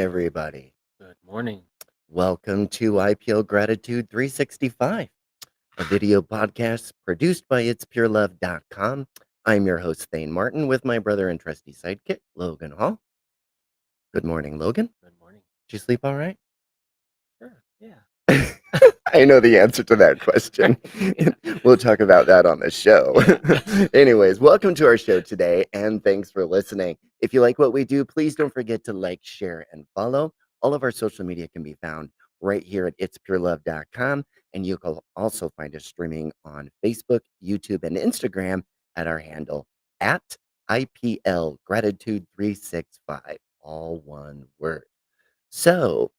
everybody. Good morning. Welcome to iplGRATITUDE365, a video podcast produced by itzpurelove.com. I'm your host, Thane Martin, with my brother and trusty sidekick, Logan Hall. Good morning, Logan. Good morning. Did you sleep all right? Sure. Yeah. I know the answer to that question. We'll talk about that on the show. Anyways, welcome to our show today, and thanks for listening. If you like what we do, please don't forget to like, share, and follow. All of our social media can be found right here at itspurelove.com, and you can also find us streaming on Facebook, YouTube, and Instagram at our handle at iplGratitude365, all one word. So,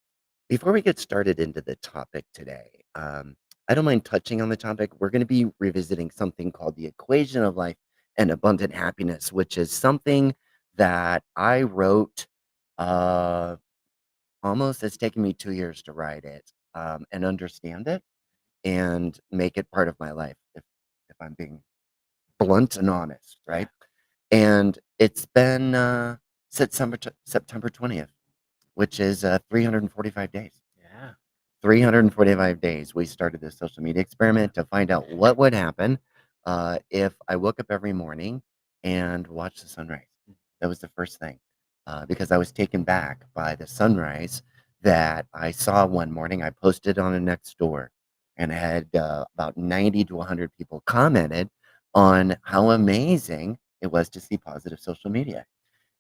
before we get started into the topic today, I don't mind touching on the topic. We're going to be revisiting something called the equation of life and abundant happiness, which is something that I wrote. Uh, Almost, it's taken me 2 years to write it and understand it and make it part of my life. If I'm being blunt and honest, Yeah. right? And it's been September 20th, which is 345 days. Yeah. 345 days, we started this social media experiment to find out what would happen if I woke up every morning and watched the sunrise. That was the first thing because I was taken back by the sunrise that I saw one morning. I posted on a next door and had about 90 to 100 people commented on how amazing it was to see positive social media.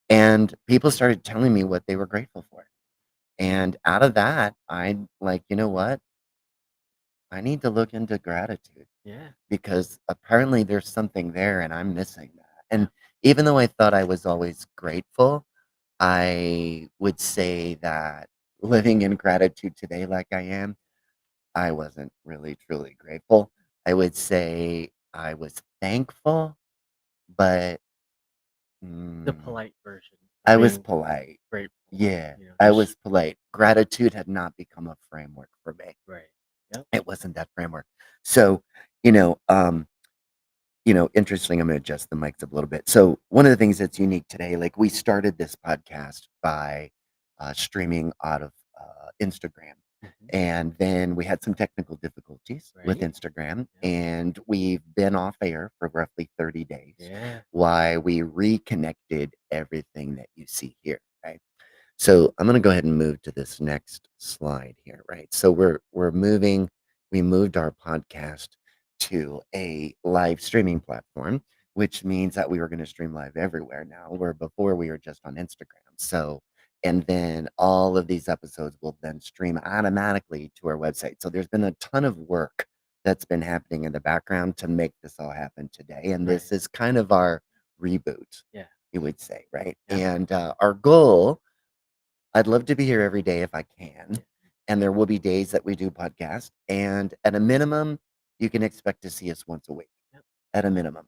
And people started telling me what they were grateful for. And out of that, I'm like, you know what? I need to look into gratitude Yeah. because apparently there's something there and I'm missing that. And even though I thought I was always grateful, I would say that living in gratitude today, like I am, I wasn't really truly grateful. I would say I was thankful, but The polite version I of was being polite. grateful. Yeah, You know, I just was polite. Gratitude had not become a framework for me. right. Yep. It wasn't that framework. So, you know, um, interesting. I'm going to adjust the mics up a little bit. So, one of the things that's unique today, like we started this podcast by streaming out of Instagram. Mhm. And then we had some technical difficulties with Right. Instagram, Yep. and we've been off air for roughly 30 days Yeah. while we reconnected everything that you see here, right? So I'm going to go ahead and move to this next slide here, right? So we moved our podcast to a live streaming platform, which means that we were going to stream live everywhere now, where before we were just on Instagram. So, and then all of these episodes will then stream automatically to our website. So there's been a ton of work that's been happening in the background to make this all happen today. And this Right. is kind of our reboot, Yeah. you would say, right? Yeah. And our goal, I'd love to be here every day if I can. Yeah. And there will be days that we do podcast. And at a minimum, you can expect to see us once a week. Yep. At a minimum.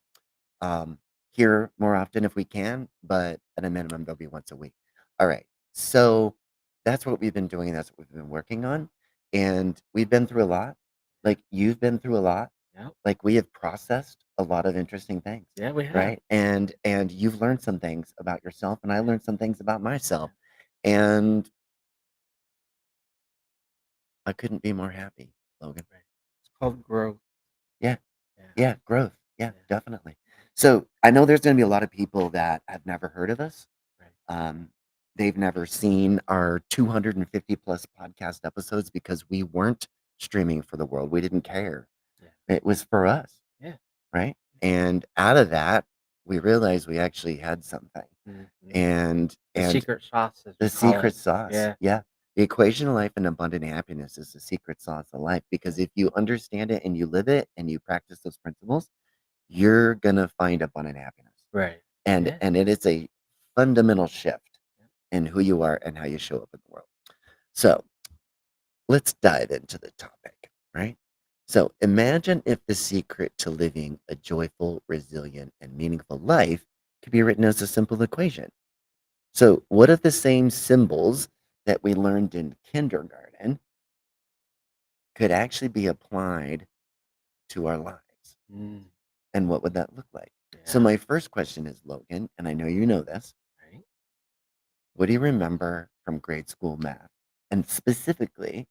Here more often if we can, but at a minimum, they'll be once a week. All right. So that's what we've been doing. That's what we've been working on. And we've been through a lot. Like you've been through a lot. Yep. Like we have processed a lot of interesting things. Yeah, we have. Right. And you've learned some things about yourself, and I learned some things about myself. And I couldn't be more happy, Logan. Right. It's called growth. Yeah. Yeah. Yeah. Growth. Yeah, Yeah. definitely. So I know there's going to be a lot of people that have never heard of us. Right. They've never seen our 250 plus podcast episodes because we weren't streaming for the world. We didn't care. Yeah. It was for us. Yeah. Right. And out of that, we realized we actually had something. Mhm. And The secret sauce, as the we call secret it. sauce. Yeah. Yeah. The equation of life and abundant happiness is the secret sauce of life because if you understand it and you live it and you practice those principles, you're going to find abundant happiness. Right. And Yeah. and it is a fundamental shift in who you are and how you show up in the world. So, let's dive into the topic, right? So, imagine if the secret to living a joyful, resilient, and meaningful life could be written as a simple equation. So, what if the same symbols that we learned in kindergarten could actually be applied to our lives? Mm. And what would that look like? So, Yeah. my first question is, Logan, and I know you know this, Right. what do you remember from grade school math? And specifically,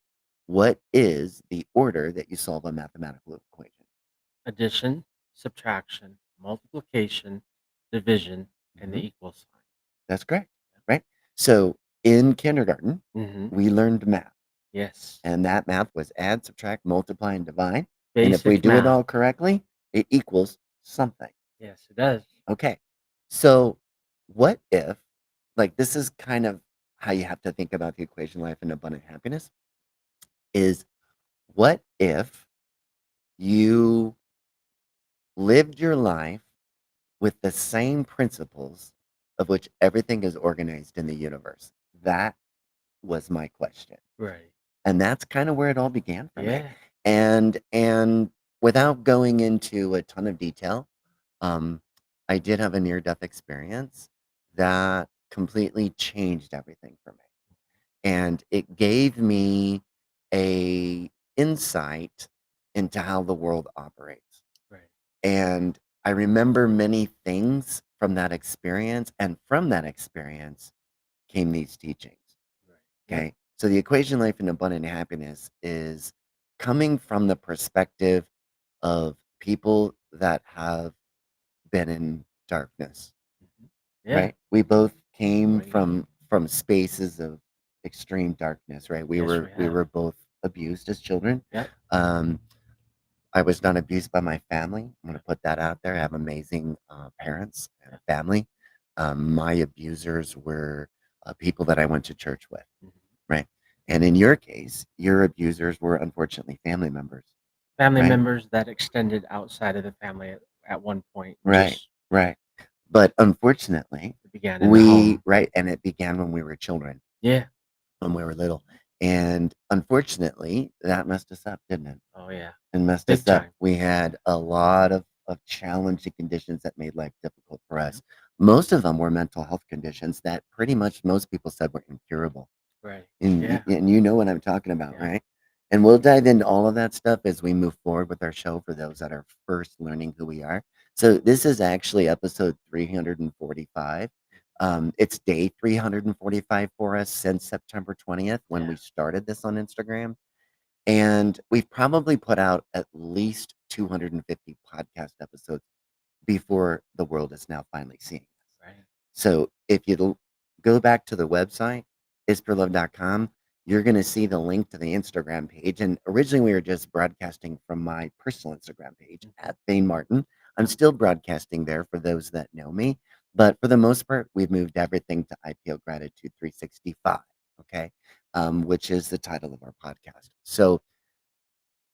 what is the order that you solve a mathematical equation? Addition, subtraction, multiplication, division, and the Mhm. equal sign. That's correct, right? So in kindergarten, Mm-hmm. we learned math, Yes. and that math was add, subtract, multiply, and divide. And if we Basic do it math. all correctly, it equals something. Yes, it does. Okay. So what if, like, this is kind of how you have to think about the equation life and abundant happiness is what if you lived your life with the same principles of which everything is organized in the universe? That was my question. Right. And that's kind of where it all began for me. Yeah. And without going into a ton of detail, um, I did have a near-death experience that completely changed everything for me. And it gave me a insight into how the world operates. Right. And I remember many things from that experience, and from that experience came these teachings. Right. Okay. So the equation life and abundant happiness is coming from the perspective of people that have been in darkness, Yeah. right? We both came Right. from spaces of extreme darkness, right? We Yes, were we we have. were both abused as children. Yep. I was not abused by my family. I'm going to put that out there. I have amazing parents and a family. My abusers were people that I went to church with, Mhm. right? And in your case, your abusers were unfortunately family members, Family right? members that extended outside of the family at one point. Right, Just right. But unfortunately, it began in the home. right, and it began when we were children, Yeah. when we were little. And unfortunately, that messed us up, didn't it? Oh yeah. And messed Big us up. time. We had a lot of challenging conditions that made life difficult for Yeah. us. Most of them were mental health conditions that pretty much most people said were incurable. Right. And, Yeah. and you know what I'm talking about, Yeah. right? And we'll dive into all of that stuff as we move forward with our show for those that are first learning who we are. So this is actually episode 345. It's day 345 for us since September 20th when Yeah. we started this on Instagram. And we've probably put out at least 250 podcast episodes before the world is now finally seeing us. Right. So if you go back to the website, isforlove.com, you're going to see the link to the Instagram page. And originally we were just broadcasting from my personal Instagram page at Thane Martin. I'm still broadcasting there for those that know me. But for the most part, we've moved everything to iplGRATITUDE365, okay, which is the title of our podcast. So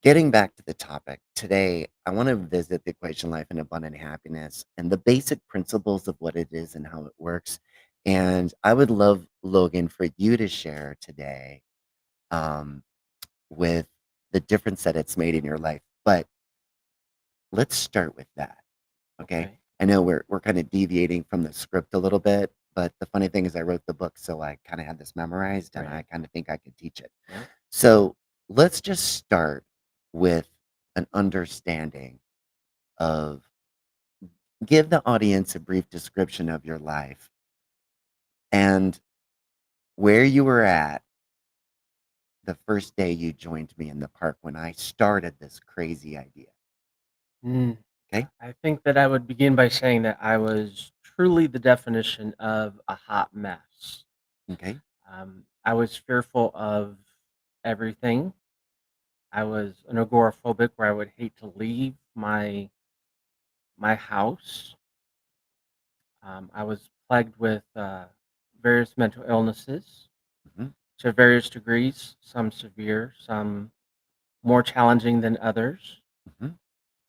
getting back to the topic, today I want to visit the equation life and abundant happiness and the basic principles of what it is and how it works. And I would love, Logan, for you to share today um, with the difference that it's made in your life. But let's start with that. Okay. Okay. I know we're kind of deviating from the script a little bit, but the funny thing is I wrote the book, so I kind of had this memorized and I Right. kind of think I could teach it. Yeah. So let's just start with an understanding of give the audience a brief description of your life and where you were at the first day you joined me in the park when I started this crazy idea. Mm. Okay. I think that I would begin by saying that I was truly the definition of a hot mess. Okay. I was fearful of everything. I was an agoraphobic where I would hate to leave my house. I was plagued with various mental illnesses Hmm. to various degrees, some severe, some more challenging than others. Hmm.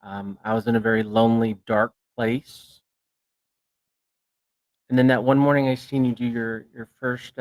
I was in a very lonely, dark place. And then that one morning, I seen you do your first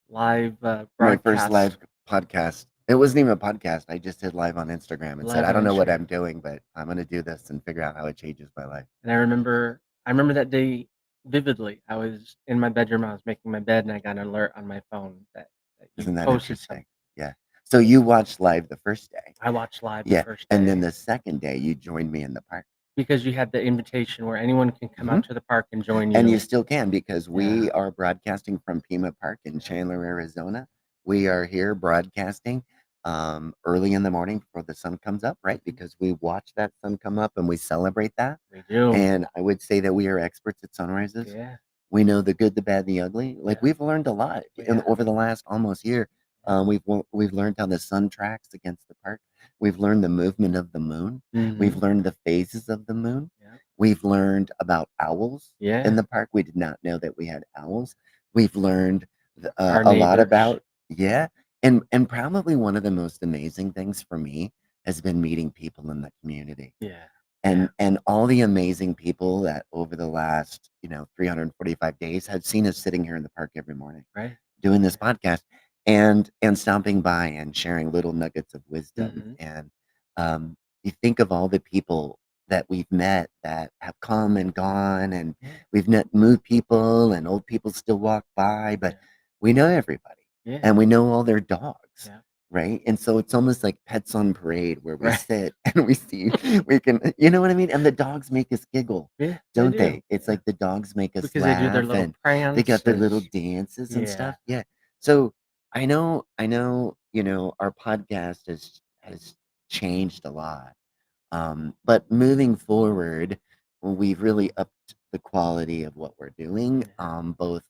live My first broadcast live podcast. It wasn't even a podcast. I just did live on Instagram and said, live I on don't know what I'm Instagram. doing, but I'm going to do this and figure out how it changes my life. And I remember that day vividly. I was in my bedroom. I was making my bed, and I got an alert on my phone that you Isn't that posted interesting? something. Yeah. So you watched live the first day. I watched live the Yeah. first And then day. the second day you joined me in the park. Because you had the invitation where anyone can come Mhm. out to the park and join And you you. still can because Yeah. we are broadcasting from Pima Park in Chandler, Arizona. We are here broadcasting early in the morning before the sun comes up, right? Mhm. Because we watch that sun come up and we celebrate that. We do. And I would say that we are experts at sunrises. Yeah. We know the good, the bad, the ugly. Like Yeah. we've learned a lot Yeah. over the last almost year. Yeah. We've learned how the sun tracks against the park. We've learned the movement of the moon. We've Mhm. learned the phases of the moon. Yeah. We've learned about owls in Yeah. the park. We did not know that we had owls. We've learned Our a lot neighbors. about yeah, and probably one of the most amazing things for me has been meeting people in the community Yeah. Yeah. and all the amazing people that over the last 345 days have seen us sitting here in the park every morning Right. doing this podcast and stopping by and sharing little nuggets of wisdom Mhm. and you think of all the people that we've met that have come and gone and Yeah. we've met new people and old people still walk by but Yeah. we know everybody Yeah. and we know all their dogs, Yeah. right? And so it's almost like pets on parade where we Right. sit and we see we can you know what I mean? And the dogs make us giggle, Yeah, they don't do. they? It's Yeah. like the dogs make us Because they do their laugh little and they got their little prances. dances and Yeah. stuff. Yeah. So I know, our podcast has changed a lot. But moving forward, we've really upped the quality of what we're doing, Yeah. both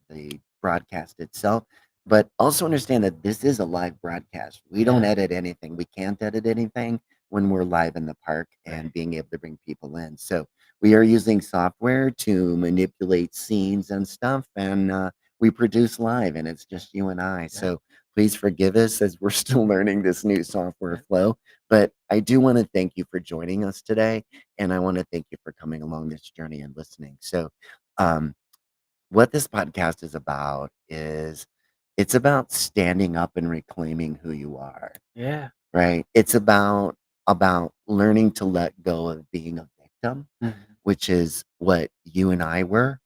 the broadcast itself, but also understand that this is a live broadcast. We don't Yeah. edit anything. We can't edit anything when we're live in the park and Right. being able to bring people in. So we are using software to manipulate scenes and stuff, and we produce live, and it's Yeah. just you and I. Yeah. So please forgive us as we're still learning this new software Yeah. flow. But I do want to thank you for joining us today, and I want to thank you for coming along this journey and listening. So, um, what this podcast is about is it's about standing up and reclaiming who you are, Yeah. right? It's about learning to let go of being a victim, Mhm. which is what you and I were.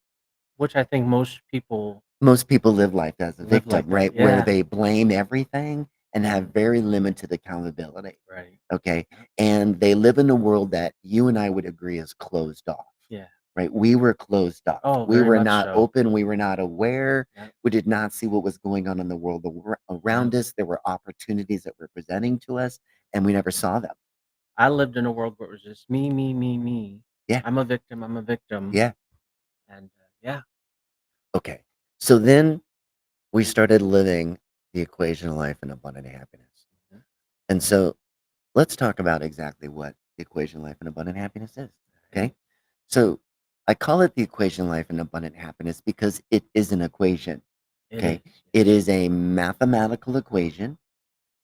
Which I think most people Most people live life as a live victim, like that. right? Where Yeah. they blame everything and have Mhm. very limited accountability. Right. Okay. Yep. And they live in a world that you and I would agree is closed off, Yeah. right? We were closed off. Oh, We very were much not so. open. We were not aware. Yep. We did not see what was going on in the world Yep. around us. There were opportunities that were presenting to us, and we never saw them. I lived in a world where it was just me, me, me, me. Yeah. I'm a victim. I'm a victim. Yeah. And yeah. Okay. So then we started living the equation of life and abundant happiness. Mhm. And so let's talk about exactly what the equation of life and abundant happiness is. Right. Okay. So I call it the equation of life and abundant happiness because it is an equation. It Okay. is. It is a mathematical equation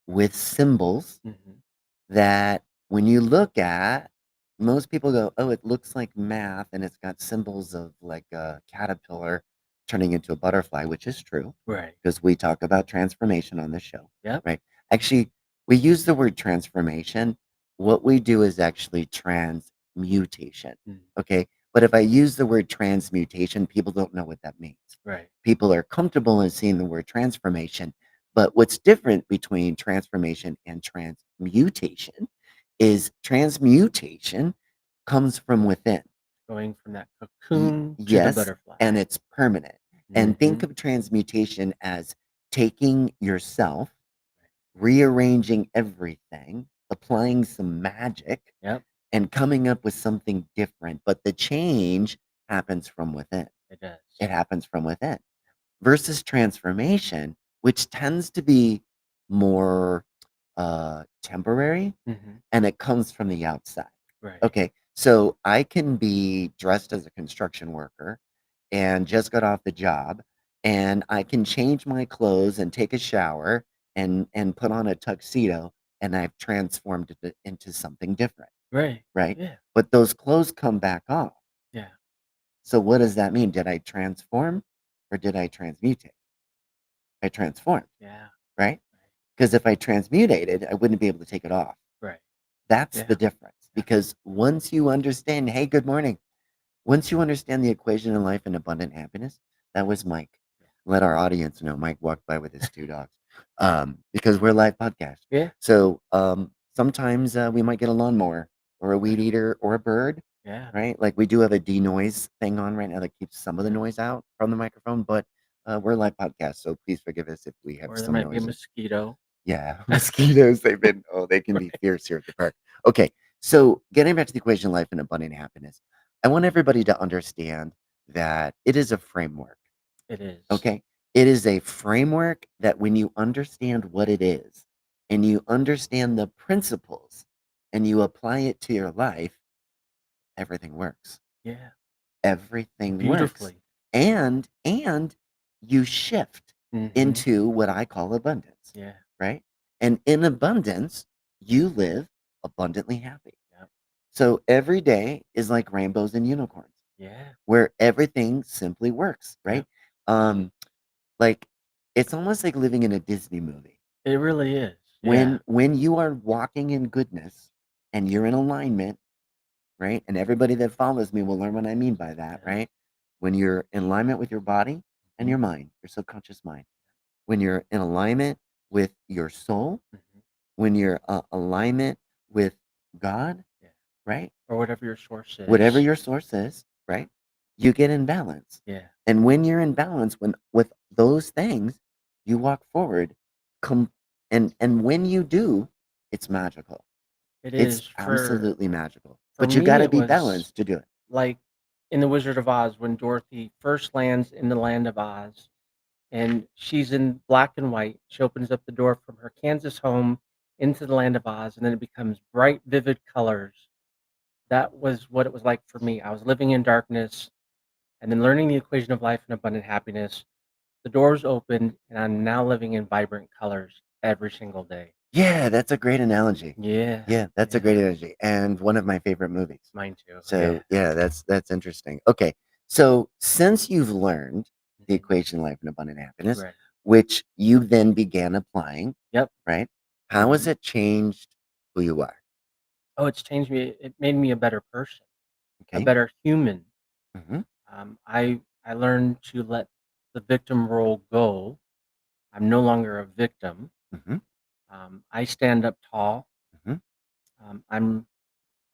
with symbols Mhm. that when you look at, most people go, oh, it looks like math and it's got symbols of like a caterpillar turning into a butterfly, which is true Right. because we talk about transformation on the show, Yep. right? Actually, we use the word transformation. What we do is actually transmutation, Mm. okay? But if I use the word transmutation, people don't know what that means. Right. People are comfortable in seeing the word transformation, but what's different between transformation and transmutation is transmutation comes from within. Going from that cocoon to the Yes, butterfly. and it's permanent. And think Mhm. of transmutation as taking yourself, rearranging everything, applying some magic, Yep. and coming up with something different. But the change happens from within. It does. It happens from within versus transformation, which tends to be more temporary Mhm. and it comes from the outside. Right. Okay, so I can be dressed as a construction worker and just got off the job, and I can change my clothes and take a shower and put on a tuxedo, and I've transformed it into something different, Right. right? Yeah. But those clothes come back off. Yeah. So what does that mean? Did I transform or did I transmutate? I transformed, Yeah. right? Right. Because if I transmutated, I wouldn't be able to take it off. Right. That's the Yeah. difference. Yeah. Because once you understand, hey, good morning. Once you understand the equation of life and abundant happiness, that was Mike. Let our audience know Mike walked by with his two dogs. Because we're a live podcast. Yeah. So sometimes we might get a lawnmower or a weed eater or a bird, Yeah. right? Like we do have a denoise thing on right now that keeps some of the Yeah. noise out from the microphone, but we're a live podcast, so please forgive us if we have Or there some might be a noises. mosquito. Yeah, mosquitoes, they can be Right. fierce here at the park. Okay, so getting back to the equation of life and abundant happiness, I want everybody to understand that it is a framework. It is. Okay. It is a framework that when you understand what it is and you understand the principles and you apply it to your life, everything works. Yeah. Everything works. Beautifully. And you shift Mhm. into what I call abundance, Yeah. right? And in abundance, you live abundantly happy. Yep. So every day is like rainbows and unicorns, Yeah. where everything simply works, Yep. right? Like it's almost like living in a Disney movie. It really is. Yeah. When you are walking in goodness and you're in alignment, right? And everybody that follows me will learn what I mean by that, Yeah. right? When you're in alignment with your body and Mhm. your mind, your subconscious mind. When you're in alignment with your soul, Mhm. when you're alignment with God, Yeah. right? Or whatever your source Whatever is. your source is, right? You get in balance. Yeah. And when you're in balance when with those things, you walk forward. Com- and when you do, it's magical. It It's is. absolutely magical. For But you me, got to it be was balanced to do it. like in The Wizard of Oz when Dorothy first lands in the land of Oz and she's in black and white. She opens up the door from her Kansas home into the land of Oz, and then it becomes bright, vivid colors. That was what it was like for me. I was living in darkness and then learning the equation of life and abundant happiness. The doors opened, and I'm now living in vibrant colors every single day. Yeah, that's a great analogy. Yeah. Yeah, that's a Yeah. great analogy and one of my favorite movies. Mine too. So, Yeah. yeah, that's interesting. Okay. So, since you've learned the Mhm. equation of life and abundant happiness, Right. which you then began applying, Yep. right? How has Mhm. it changed who you are? Oh, it's changed me. It made me a better person, a Okay. better human. Mhm. I learned to let the victim role go. I'm no longer a victim. Mhm. I stand up tall. Mhm. Um, I'm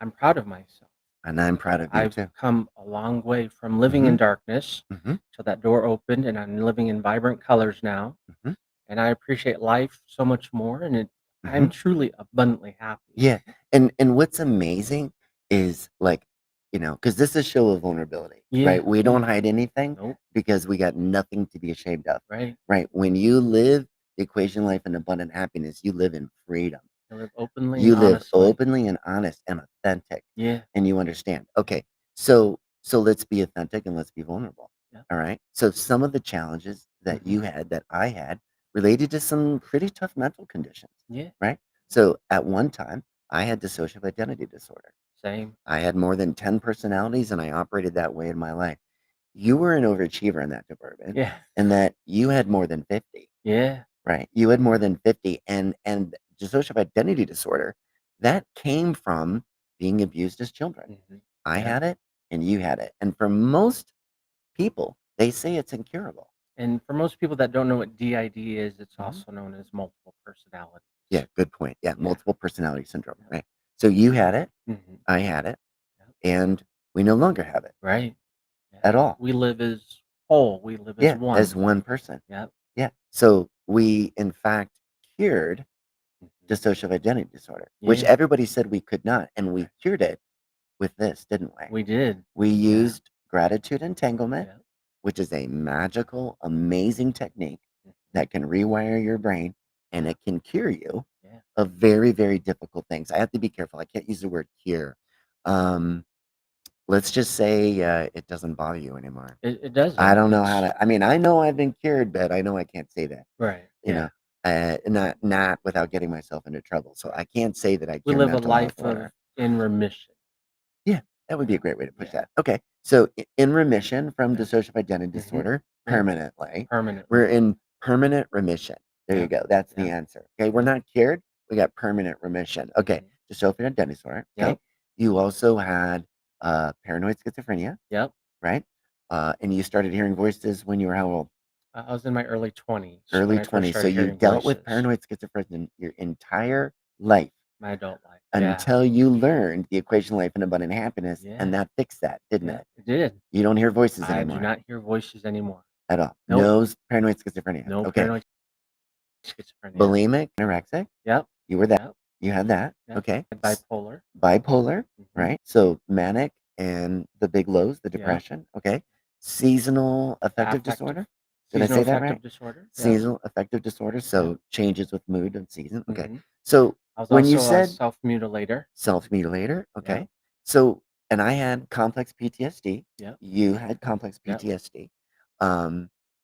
I'm proud of myself. And I'm proud of you I've too. come a long way from living in Mhm. darkness Mhm. till that door opened, and I'm living in vibrant colors now. Mhm. And I appreciate life so much more, and I'm Mhm. truly abundantly happy. Yeah. And what's amazing is like, because this is a show of vulnerability, Yeah, right? We don't yeah. hide anything Nope. because we got nothing to be ashamed of, Right. right? When you live the equation life and abundant happiness, you live in freedom. I live openly and You live honestly. openly and honest and authentic, Yeah. and you understand. Okay, so let's be authentic and let's be vulnerable. Yeah. All right. So some of the challenges that Mhm. you had, that I had, related to some pretty tough mental conditions, Yeah. right? So at one time, I had dissociative identity disorder. Same. I had more than 10 personalities, and I operated that way in my life. You were an overachiever in that department, Yeah. and that you had more than 50. Yeah. Right. You had more than 50, and dissociative identity disorder, that came from being abused as children. Mhm. I Yep. had it and you had it. And for most people, they say it's incurable. And for most people that don't know what DID is, it's Mhm. also known as multiple personalities. Yeah, good point. Yeah, Yeah. multiple personality syndrome, Yep. right? So you had it, Mhm. I had it, Yep. and we no longer have it Right. Yeah. at all. We live as whole. We live as Yeah, as one. one person. Yep. Yeah. So we in fact cured Mhm. dissociative identity disorder, which Yeah. everybody said we could not, and we Right. cured it with this, didn't we? We did. We Yeah. used gratitude entanglement, Yeah. which is a magical, amazing technique Mhm. that can rewire your brain and Yeah. it can cure you Yeah. of very, very difficult things. I have to be careful. I can't use the word cure. Um, let's just say it doesn't bother you anymore. It I doesn't. don't know how It's to. I mean, I know I've been cured, but I know I can't say that. right. You Yeah. know, not without getting myself into trouble. So Right. I can't say that I We cure live a mental health life of or in remission. yeah, that would be a Yeah. great way to push Yeah. that. Okay. So in remission from Yeah. dissociative identity Mhm. disorder Yeah. permanently. We're Permanently. in permanent remission. There you Yep. go. That's the Yep. answer. Okay. We're Yep. not cured. We got permanent remission. Okay. Mhm. Dissociative identity disorder. Okay. Yep. You also had paranoid schizophrenia, Yep. right? And you started hearing voices when you were how old? I was in my early 20s when Early I first 20s. So started you hearing dealt with voices. paranoid schizophrenia your entire life. My adult life. Yeah. until you learned the equation of life and abundant happiness, Yeah. and that fixed that, didn't Yeah, it? it did. You don't hear voices I do anymore not hear voices anymore. at all. Nope. No paranoid schizophrenia. No Okay. paranoid schizophrenia. Bulimic, anorexic. Yep. You were that. Yep. You had that. Yep. Okay. Bipolar. Bipolar, Mhm. right? So manic and the big lows, the Yep. depression. Okay. Seasonal affective disorder. Did I Seasonal say that affective right? disorder. Yeah. Seasonal affective disorder. So changes with mood and season. Okay. Mhm. So I was when you also a said self-mutilator. self-mutilator, okay. Yep. So, and I had complex PTSD. Yep. You had complex Yep. PTSD.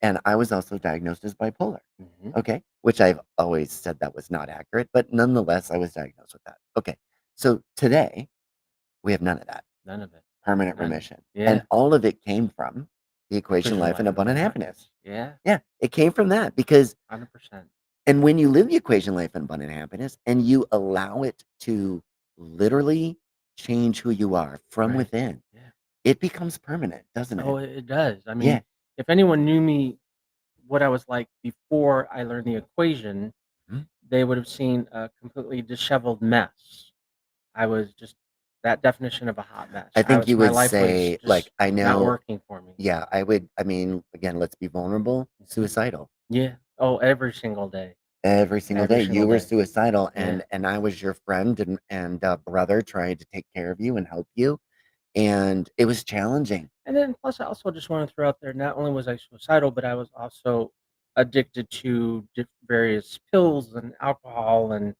And I was also diagnosed as bipolar. Mhm. Okay. Which I've always said that was not accurate, but nonetheless, I was diagnosed with that. Okay. So today, we have none of that. None of it. Permanent None. remission. Yeah. And all of it came from the equation Equation life and abundant happiness. Yeah. Yeah. It came from that because 100%. and when you live the equation life and abundant happiness and you allow it to literally change who you are from Right. within, Yeah. it becomes permanent, doesn't Oh, it? it does. I mean, Yeah. if anyone knew me, what I was like before I learned the equation, Mhm. they would have seen a completely disheveled mess. I was just that definition of a hot mess. I think you My would life was say, like, just I not know, working for me. yeah, I mean, again, let's be vulnerable, Mhm. suicidal. Yeah. Oh, every single day. Every single Every day. single You were day. suicidal Yeah. and I was your friend and brother trying to take care of you and help you. And it was challenging. And then plus I also just want to throw out there, not only was I suicidal, but I was also addicted to various pills and alcohol and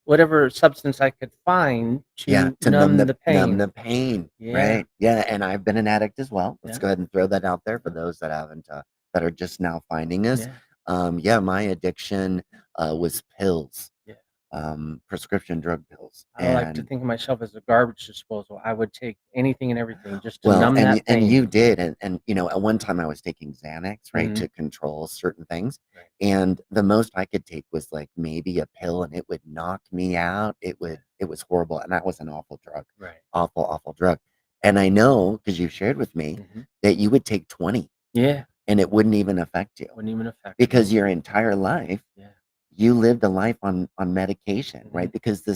whatever substance I could find Yeah, to to numb the numb the pain. pain, Yeah. right? Yeah, and I've been an addict as well. Let's Yeah. go ahead and throw that out there for Yeah. those that haven't, that are just now finding us. Yeah. Yeah, my addiction was pills, Yeah. prescription drug pills, I like to and think of myself as a garbage disposal. I would take anything and everything just to well, numb that and pain. you did, and you know, at one time I was taking Xanax, right, Mhm. to control certain things, Right. and the most I could take was like maybe a pill, and it would knock me out. It was horrible, and that was an awful drug, Right. awful, awful drug. And I know because you shared with me Mhm. that you would take 20, Yeah. and it wouldn't even affect you Wouldn't even affect because me. your entire life Yeah. you lived a life on medication, right? Mhm. Because So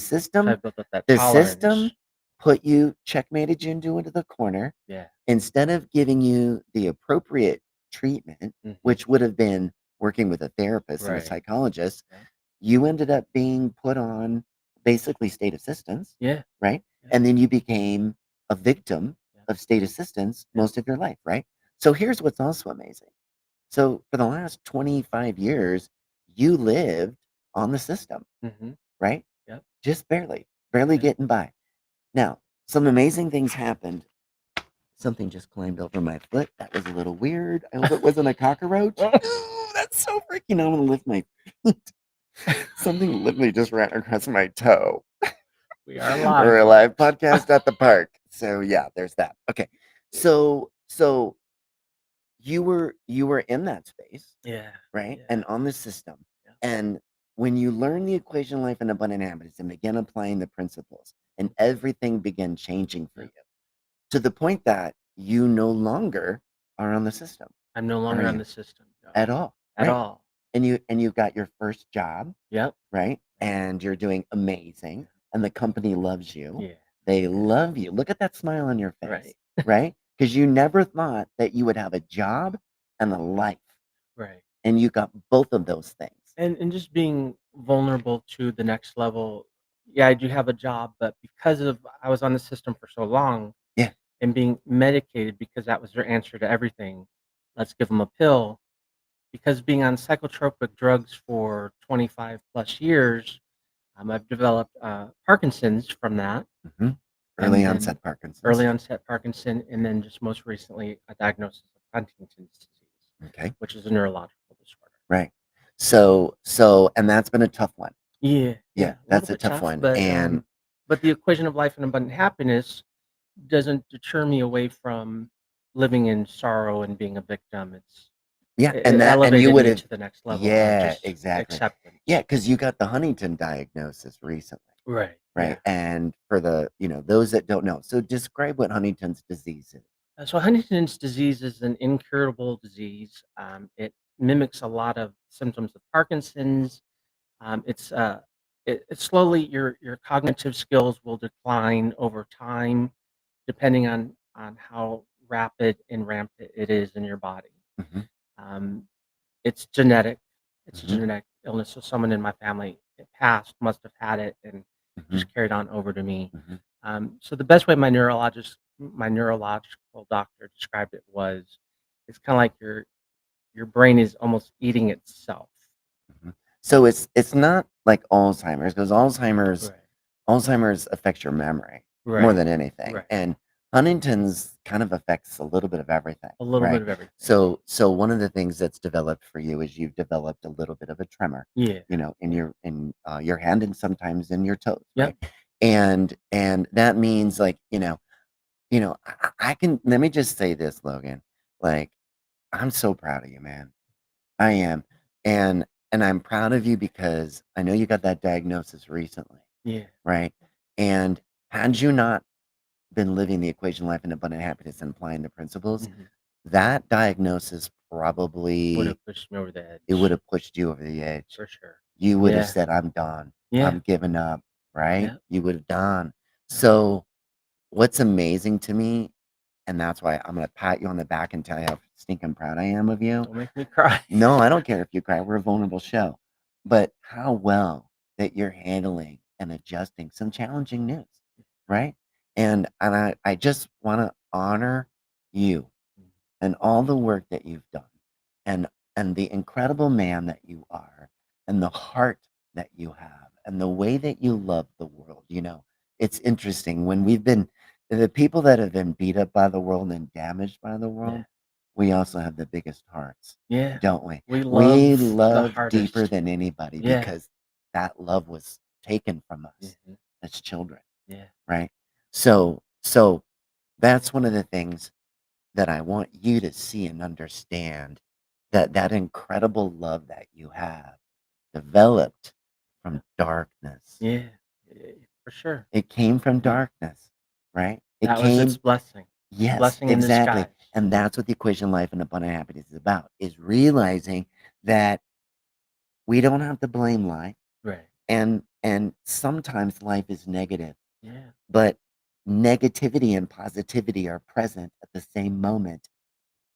I built up that the tolerance. system put you checkmated you into the corner Yeah. instead of giving you the appropriate treatment, Mhm. which would have been working with a therapist and a Right. psychologist, Yeah. you ended up being put on basically state assistance, Yeah. right? Yeah. And then you became a victim Yeah. of state assistance Yeah. most of your life, right? So here's what's also amazing. So for the last 25 years, you lived on the system, Mhm. right? Yep. Just barely Yeah. getting by. Now, some amazing things happened. Something just climbed over my foot. That was a little weird. I hope it wasn't a cockroach. Ooh, that's so freaking. I'm gonna lift my feet. Something literally just ran across my toe. We are We're live, a live folks. podcast at the park. So yeah, there's that. Okay. So you were in that space, Yeah. right? Yeah. And on the system. Yeah. And when you learn the equation of life and abundant habits and begin applying the principles, and everything began changing for Yeah. you to the point that you no longer are on the system, I'm no are longer on you? the system. No. At all, At right? all. And you got your first job, Yep. right? And you're doing amazing, and the company loves you. Yeah. They love you. Look at that smile on your face, Right. right? Because you never thought that you would have a job and a life, Right. and you got both of those things. And just being vulnerable to the next level. Yeah, I do have a job, but because of I was on the system for so long Yeah. and being medicated because that was their answer to everything. Let's give them a pill. Because being on psychotropic drugs for 25 plus years, I've developed Parkinson's from that, hmm and Early then onset Parkinson's. early onset Parkinson, and then just most recently a diagnosis of Huntington's disease, Okay. which is a neurological disorder. Right. And that's been a tough one. Yeah, Yeah, a little that's a bit tough tough, one. And but the equation of life and abundant happiness doesn't deter me away from living in sorrow and being a victim. yeah, It and you elevated would me have, to the next level of yeah, just exactly. acceptance. Yeah, because you got the Huntington diagnosis recently, Right. right? And for the, those that don't know, so describe what Huntington's disease is. So Huntington's disease is an incurable disease. It mimics a lot of symptoms of Parkinson's. It's it slowly your cognitive skills will decline over time, depending on how rapid and rampant it is in your body. Mhm, Um, it's genetic. It's a mhm, genetic illness. So someone in my family passed, must have had it, and mhm, just carried on over to me. mhm. So the best way my neurological doctor described it was, it's kind of like your brain is almost eating itself. Mhm. So it's not like Alzheimer's, because Right. Alzheimer's affects your memory more Right. than anything, Right. and Huntington's kind of affects a little bit of everything, A little bit right? of everything. So one of the things that's developed for you is you've developed a little bit of a tremor, Yeah. in Yeah. your hand and sometimes in your toes, right? Yep. And that means like, I can let me just say this, Logan, like, I'm so proud of you, man. I am. And I'm proud of you because I know you got that diagnosis recently, Yeah. right? And had you not been living the equation life and abundant happiness and applying the principles, Mhm. that diagnosis Would probably have pushed me over the it would edge have pushed you over the edge. for sure. You would have Yeah. said, I'm done. Yeah. I'm giving up, right? Yeah. You would have done. So what's amazing to me, and that's why I'm gonna pat you on the back and tell you how stinking proud I am of you. Don't make me cry. No, I don't care if you cry. We're a vulnerable show. But how well that you're handling and adjusting some challenging news, right? And I just want to honor you and all the work that you've done and the incredible man that you are and the heart that you have and the way that you love the world. It's interesting when we've been the people that have been beat up by the world and damaged by the Yeah. world, we also have the biggest hearts, Yeah. don't we? We We love the love deeper hardest. than anybody Yeah. because that love was taken from us Mhm. as children, Yeah. right? So that's one of the things that I want you to see and understand, that incredible love that you have developed Yeah. from darkness. Yeah. Yeah, for sure. It came from Yeah. darkness, right? It That was its came, blessing. yes, Blessing in exactly. disguise. And that's what the equation life and abundant happiness is about, is realizing that we don't have to blame life. Right. And sometimes life is negative, Yeah. but negativity and positivity are present at the same moment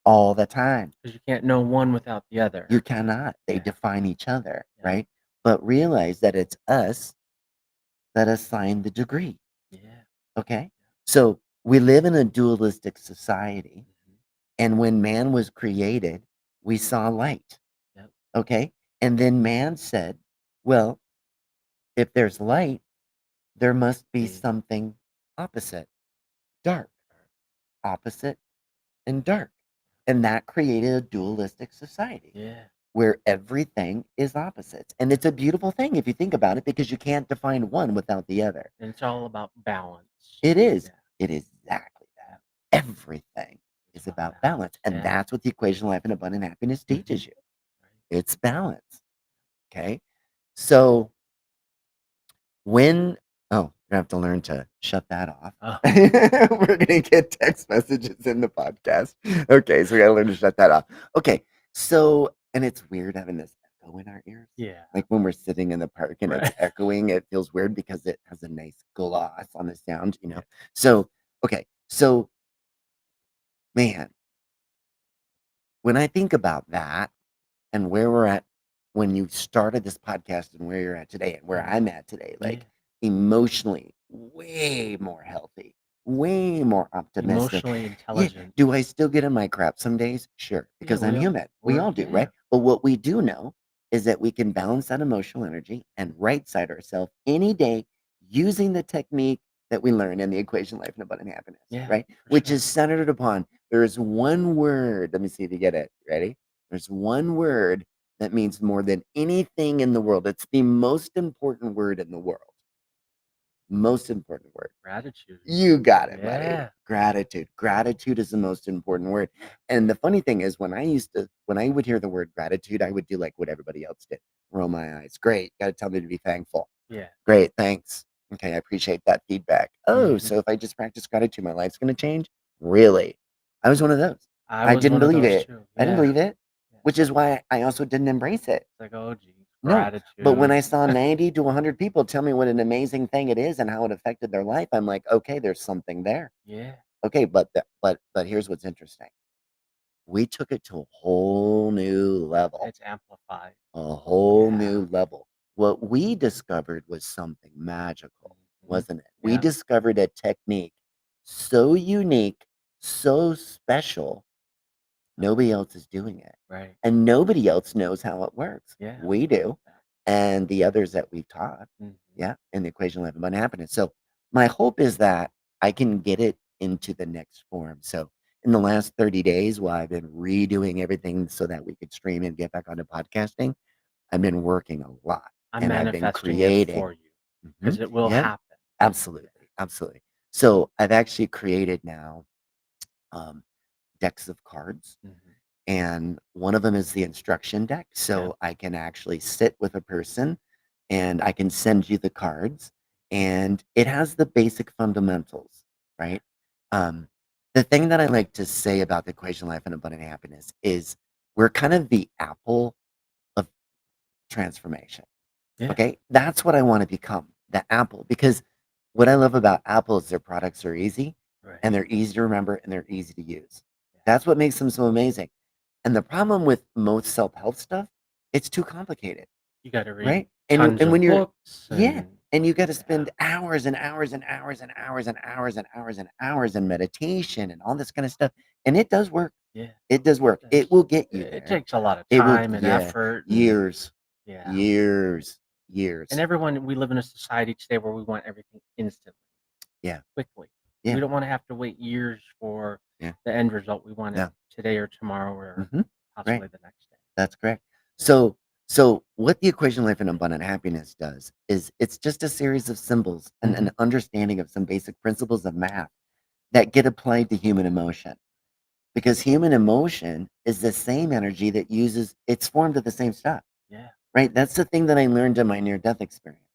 all the time. Because you can't know one without the other. You cannot. They Yeah. define each other, Yeah. right? But realize that it's us that assign the degree, Yeah. okay? So we live in a dualistic society, Mhm. and when man was created, we saw light, Yep. okay? And then man said, well, if there's light, there must be Yeah. something opposite, dark, opposite and dark. And that created a dualistic society Yeah. where everything is opposites. And it's a beautiful thing if you think about it because you can't define one without the other. And it's all about balance. It is. Yeah. It is exactly that. Everything It's is about about balance. balance. And Yeah. that's what the equation of life and abundant happiness Mhm. teaches you. Right. It's balance. Okay. So when, oh, you have to learn to shut that off. Oh, We're going to get text messages in the podcast. Okay. So we got to learn to shut that off. Okay. So, and it's weird having this echo in our ears. yeah. Like when we're sitting in the park and it's Right. echoing, it feels weird because it has a nice gloss on the sound, Yeah. So, okay. So, man, when I think about that and where we're at when you started this podcast and where you're at today and where Mhm. I'm at today, Yeah. like emotionally, way more healthy, way more optimistic. Emotionally Yeah. intelligent. Do I still get in my crap some days? Sure, Yeah, because I'm human. We all do, yeah. right? But what we do know is that we can balance that emotional energy and right side ourselves any day using the technique that we learn in the equation life and abundant happiness, Yeah, right? for Which sure. is centered upon there is one word. Let me see if you get it. Ready? There's one word that means more than anything in the world. It's the most important word in the world. Most important word. Gratitude. You got it, buddy. Yeah. Gratitude. Gratitude is the most important word. And the funny thing is, when I would hear the word gratitude, I would do like what everybody else did, roll my eyes. Great. Got to tell me to be thankful. Yeah. Great. Thanks. Okay. I appreciate that feedback. Oh, Mhm. so if I just practice gratitude, my life's going to change? Really? I was one of those. I I was didn't one of believe those it. too. I didn't Yeah. believe it, Yeah. which is why I also didn't embrace it. It's like, oh geez. No, but when gratitude. I saw 90 to 100 people tell me what an amazing thing it is and how it affected their life, I'm like, okay, there's something there. Yeah, Okay, but here's what's interesting. We took it to a whole new level, it's amplified. a whole Yeah. new level. What we discovered was something magical, Mhm. wasn't it? We Yeah, discovered a technique so unique, so special, nobody else is doing it. right. And nobody else knows how it works. Yeah. We do. Yeah. And the others that we've taught, Mhm. yeah, in the equation of life and abundant happiness. So my hope is that I can get it into the next form. So in the last 30 days, while I've been redoing everything so that we could stream and get back onto podcasting, I've been working a lot I'm and I've been manifesting it for creating. you Mhm. because it will Yeah, happen. absolutely. Absolutely. So I've actually created now um, decks of cards, Mhm. and one of them is the instruction deck. Yeah. So I can actually sit with a person and I can send you the cards, and it has the basic fundamentals, right? Um, the thing that I like to say about the equation of life and abundant happiness is we're kind of the apple of transformation. Yeah. Okay, that's what I want to become, the Apple. Because what I love about Apple is their products are easy Right. and they're easy to remember and they're easy to use. Yeah. That's what makes them so amazing. And the problem with most self-help stuff, it's too complicated, You got to read right? tons And when of you're, books yeah, and and you got to yeah. spend hours and hours and hours and hours and hours and hours and hours in meditation and all this kind of stuff. And it does work. Yeah. It does work. It It does. will get you It there. takes a lot of It will, time and yeah, effort and years, yeah. years, And years. everyone, we live in a society today where we want everything instantly, Yeah, quickly. yeah, We don't want to have to wait years for yeah. the end result. We want it No. today or tomorrow or Mhm. Right. possibly the next day. That's correct. Yeah. So what the equation of life and abundant happiness does is it's just a series of symbols and Mhm. an understanding of some basic principles of math that get applied to human emotion. Because human emotion is the same energy that uses it's formed of the same stuff, Yeah. right? That's the thing that I learned in my near-death experience.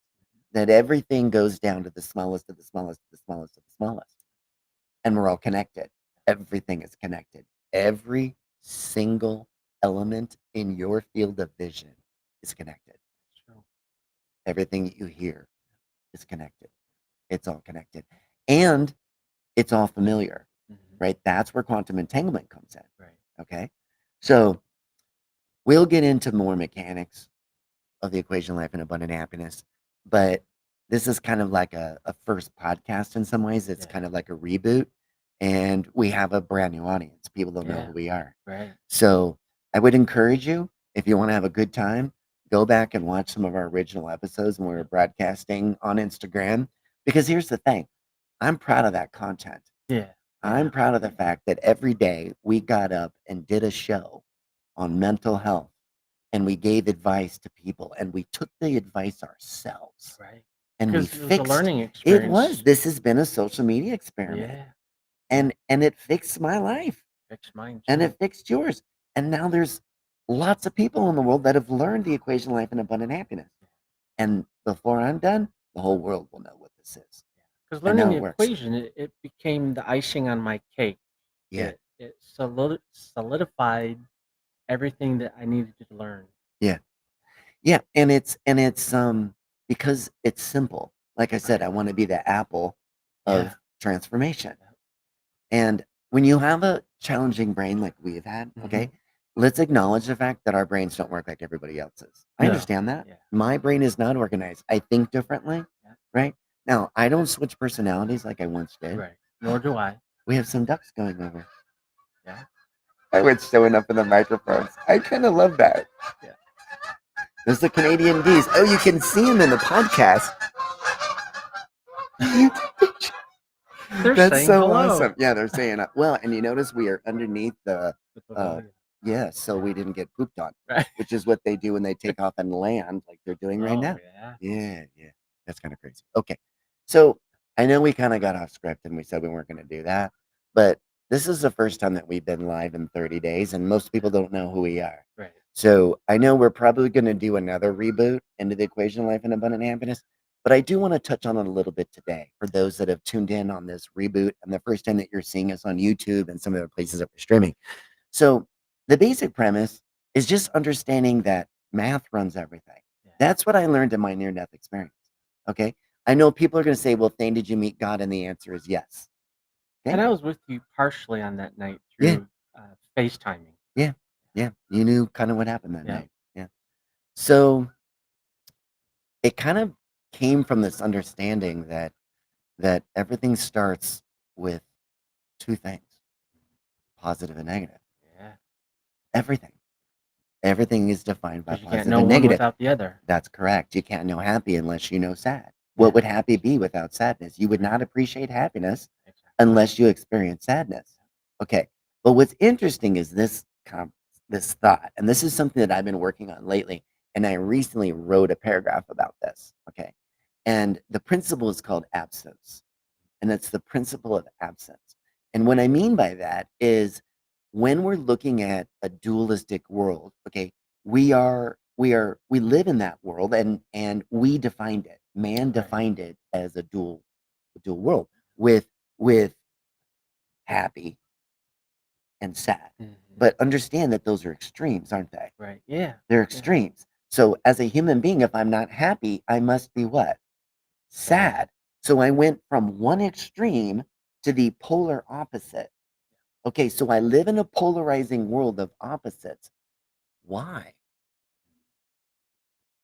That everything goes down to the smallest of the smallest of the smallest of the smallest. And we're all connected. Everything is connected. Every single element in your field of vision is connected. True. Everything that you hear is connected. It's all connected. And it's all familiar, Mhm. right? That's where quantum entanglement comes in. Right. Okay. So we'll get into more mechanics of the equation of life and abundant happiness, but this is kind of like a first podcast in some ways. It's Yeah. kind of like a reboot, and we have a brand new audience. People don't know Yeah. who we are. Right. So I would encourage you, if you want to have a good time, go back and watch some of our original episodes when we were Yeah. broadcasting on Instagram. Because here's the thing, I'm proud of that content. Yeah. I'm proud of the fact that every day we got up and did a show on mental health and we gave advice to people and we took the advice ourselves Right. and we Because it was a fixed learning it. Was experience. this has been a social media experiment, Yeah. and it fixed my life Fix mine and too. it fixed yours, and now there's lots of people in the world that have learned the equation of life and abundant happiness, and before I'm done the whole world will know what this is Because and learning how the it works. equation, it became the icing on my cake. Yeah, It solidified everything that I needed to learn. yeah, yeah. And it's because it's simple. Like I said, Right. I want to be the apple Yeah. of transformation. Yeah. And when you have a challenging brain like we've had, okay, Mhm. let's acknowledge the fact that our brains don't work like everybody else's. I No. understand that. Yeah. My brain is not organized. I think differently, Yeah. right? Now, I don't switch personalities like I once did. Right. Nor do I. We have some ducks going over. Yeah. I was showing up in the microphones. I kind of love that. Yeah. There's the Canadian geese. Oh, you can see them in the podcast. They're That's saying so hello. awesome. Yeah, they're saying, well, and you notice we are underneath the, The uh, pavilion. yeah, so we didn't get pooped on, Right. which is what they do when they take off and land like they're doing right Oh now. yeah. Yeah, yeah. That's kind of crazy. Okay. So I know we kind of got off script and we said we weren't going to do that, but this is the first time that we've been live in 30 days and most people don't know who we are. Right. So I know we're probably going to do another reboot into the equation of life and abundant happiness, but I do want to touch on it a little bit today for those that have tuned in on this reboot and the first time that you're seeing us on YouTube and some of the places that we're streaming. So the basic premise is just understanding that math runs everything. That's what I learned in my near-death experience. Okay. I know people are going to say, well, Thane, did you meet God? And the answer is yes. And Okay. I was with you partially on that night Yeah. through FaceTiming. Yeah. Yeah. You knew kind of what happened that Yeah. night. Yeah. So it kind of came from this understanding that everything starts with two things, positive and negative. Yeah. Everything. Everything is defined by Because you can't positive know and one negative. without the other. That's correct. You can't know happy unless you know sad. What Yeah. would happy be without sadness? You would Right. not appreciate happiness Exactly. unless you experience sadness. Okay. But what's interesting is this thought, and this is something that I've been working on lately, and I recently wrote a paragraph about this. Okay. And the principle is called absence, and it's the principle of absence. And what I mean by that is when we're looking at a dualistic world, okay, we live in that world, and we defined it. Man Right. defined it as a dual world with happy and sad. But understand that those are extremes, aren't they? Right. Yeah. They're Yeah. extremes. So as a human being, if I'm not happy, I must be what? Sad. So I went from one extreme to the polar opposite. Okay, so I live in a polarizing world of opposites. Why?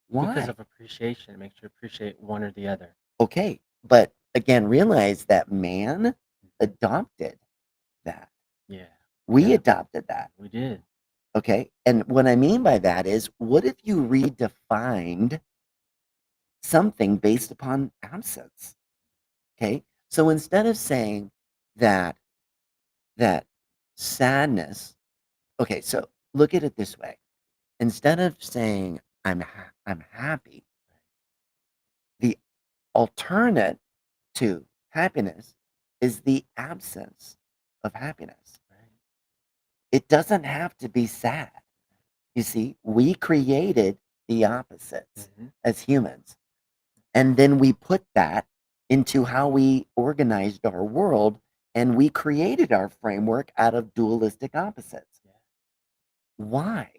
Because Why? of appreciation. It makes you appreciate one or the other. Okay, but again, realize that man adopted that. Yeah. We Yeah. adopted that. We did. Okay, and what I mean by that is, what if you redefined something based upon absence? Okay, so instead of saying that that sadness, okay, so look at it this way. Instead of saying I'm happy, the alternate to happiness is the absence of happiness. Right. It doesn't have to be sad. You see, we created the opposites as humans. And then we put that into how we organized our world, and we created our framework out of dualistic opposites. Yeah. Why?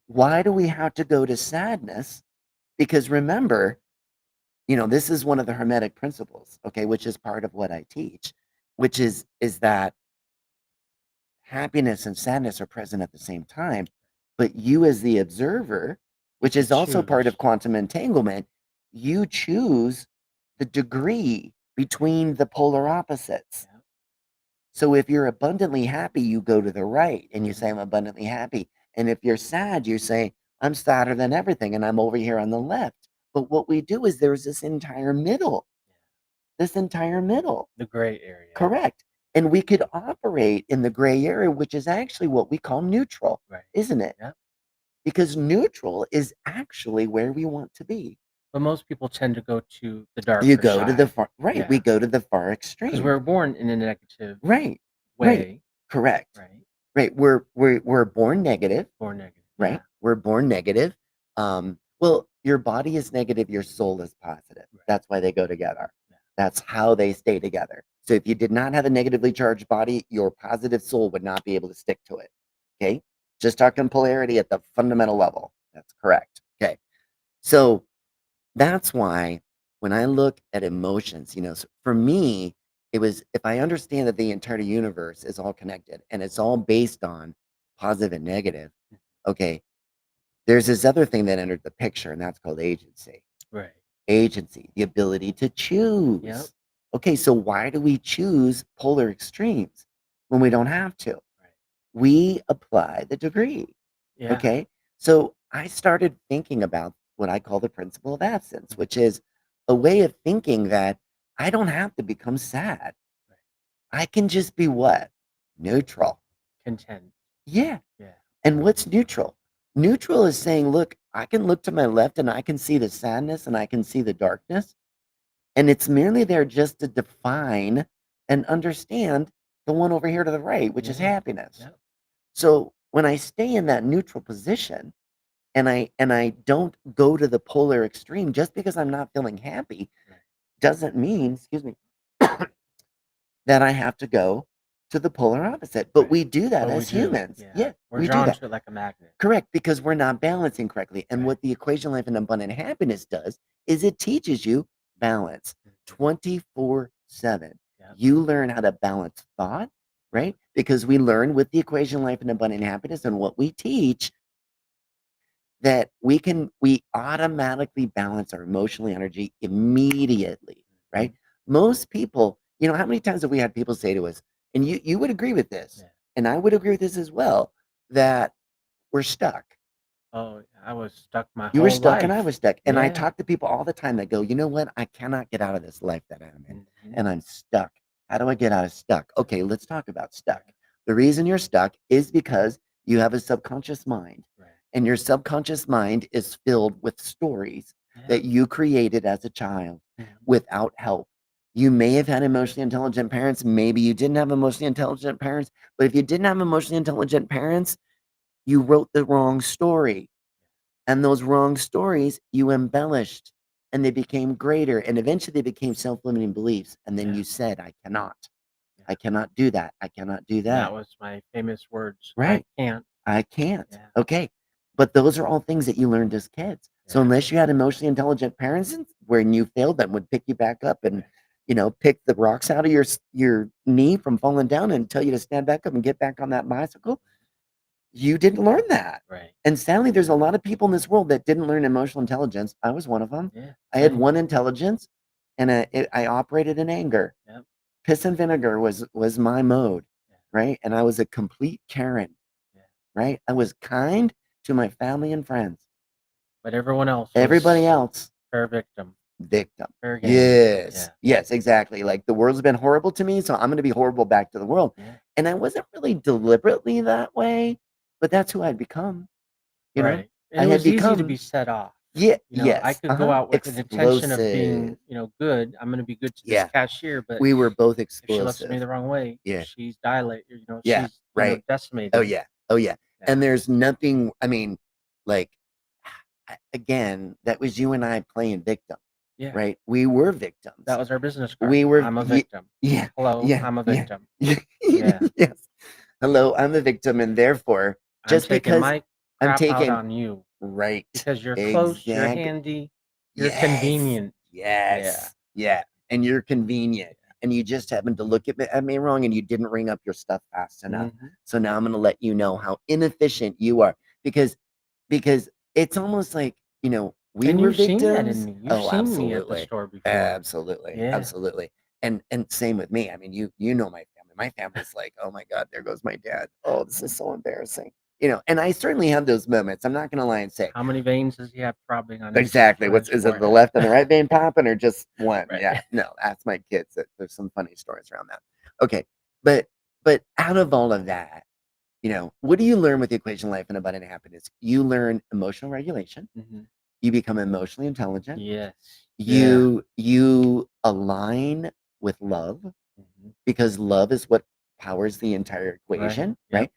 Why do we have to go to sadness? Because remember, this is one of the Hermetic principles, okay, which is part of what I teach, which is that happiness and sadness are present at the same time, but you as the observer, which is also part of quantum entanglement, you choose the degree between the polar opposites. Yeah. So if you're abundantly happy, you go to the right and you say, I'm abundantly happy. And if you're sad, you say, I'm sadder than everything and I'm over here on the left. But what we do is there's this entire middle, The gray area. Correct. And we could operate in the gray area, which is actually what we call neutral, Right. isn't it? Yeah. Because neutral is actually where we want to be. But most people tend to go to the darker You go to the side. far, right. Yeah. We go to the far Because extreme. we're born in a negative Right. way. Right. Correct. Right. Right. We're born negative. Born negative. Right. Yeah. We're born negative. Well, your body is negative, your soul is positive. Right. That's why they go together. Yeah. That's how they stay together. So if you did not have a negatively charged body, your positive soul would not be able to stick to it. Okay? Just talking polarity at the fundamental level. That's correct. Okay. So that's why when I look at emotions, so for me, it was if I understand that the entire universe is all connected and it's all based on positive and negative, okay, there's this other thing that entered the picture, and that's called agency. Right. Agency, the ability to choose. Yep. Okay, so why do we choose polar extremes when we don't have to? Right. We apply the degree. Yeah. Okay, so I started thinking about what I call the principle of absence, which is a way of thinking that I don't have to become sad. Right. I can just be what? Neutral. Content. Yeah. Yeah. And what's neutral? Neutral is saying, look, I can look to my left and I can see the sadness and I can see the darkness. And it's merely there just to define and understand the one over here to the right, which is happiness. Yep. So when I stay in that neutral position and I don't go to the polar extreme just because I'm not feeling happy, Right. doesn't mean, excuse me, that I have to go to the polar opposite. But Right. we do that But we as do. humans. Yeah. Yeah, We're we do drawn that. to it like a magnet. Correct, because we're not balancing correctly. And Right. what the equation life and abundant happiness does is it teaches you balance Mhm. 24/7. Yep. You learn how to balance thought, right? Because we learn with the equation life and abundant happiness and what we teach that we automatically balance our emotional energy immediately, right? Most people, how many times have we had people say to us, and you would agree with this, Yeah. and I would agree with this as well, that we're stuck. Oh, I was stuck my You were whole stuck and I life. was stuck. And I Yeah. talk to people all the time that go, you know what? I cannot get out of this life that I'm in Mhm. and I'm stuck. How do I get out of stuck? Okay, let's talk about stuck. Right. The reason you're stuck is because you have a subconscious mind. Right. And your subconscious mind is filled with stories Yeah. that you created as a child Mhm. without help. You may have had emotionally intelligent parents. Maybe you didn't have emotionally intelligent parents. But if you didn't have emotionally intelligent parents, you wrote the wrong story. And those wrong stories you embellished and they became greater. And eventually they became self limiting beliefs. And then Yeah. you said, I cannot. Yeah. I cannot do that. I cannot do And that that. was my famous words. Right. I can't. I can't. Yeah. Okay. But those are all things that you learned as kids. So Yeah. unless you had emotionally intelligent parents when you failed them would pick you back up and pick the rocks out of your knee from falling down and tell you to stand back up and get back on that bicycle, you didn't learn that. Right. And sadly, there's a lot of people in this world that didn't learn emotional intelligence. I was one of them. Yeah. I had Same. one intelligence, and I operated in anger. Yep. Piss and vinegar was my mode, Yeah. right? And I was a complete Karen, Yeah. right? I was kind to my family and friends. But everyone else Everybody was else, fair victim. victim. Fair game. Yes, Yeah. yes, exactly. Like the world's been horrible to me, so I'm going to be horrible back to the world. Yeah. And I wasn't really deliberately that way, but that's who I'd become. Right. And I it had was easy to become be set off. Yeah, You know, I yes, could go out with an intention of explosive. being, good. I'm going to be good to this Yeah, cashier, but we were both if she looks at me explosive. the wrong way, Yeah, she's dilated. yeah, She's right. decimated. Oh yeah, oh yeah. Yeah. And there's nothing. I mean, like again, that was you and I playing victim, Yeah. right? We were victims. That was our business card. We were. I'm a victim. Yeah. Hello, Yeah. I'm a Yeah. victim. Yeah. Yes. Hello, I'm a victim, and therefore, I'm just taking because my I'm crap out taking on you right, because you're close, you're exactly. handy, you're Yes. convenient. Yes. Yeah. And you're convenient. And you just happened to look at me wrong and you didn't ring up your stuff fast enough. Mhm. So now I'm going to let you know how inefficient you are because it's almost like, we And were you've seen that in victims. me. You've Oh, seen me at the absolutely. store before. Absolutely. Yeah. Absolutely. And same with me. I mean, you know my family. My family's like, "Oh my God, there goes my dad. Oh, this is so embarrassing." And I certainly have those moments. I'm not going to lie and say, How many veins does he have throbbing on his exactly. on his Is it the forehead? left and the right vein popping or just one? Right. Yeah. No, that's my kids. There's some funny stories around that. Okay. But out of all of that, what do you learn with the equation life and abundant happiness? You learn emotional regulation. Mhm. You become emotionally intelligent. Yes. Yeah. You align with love Mhm. because love is what powers the entire equation, Yep. right?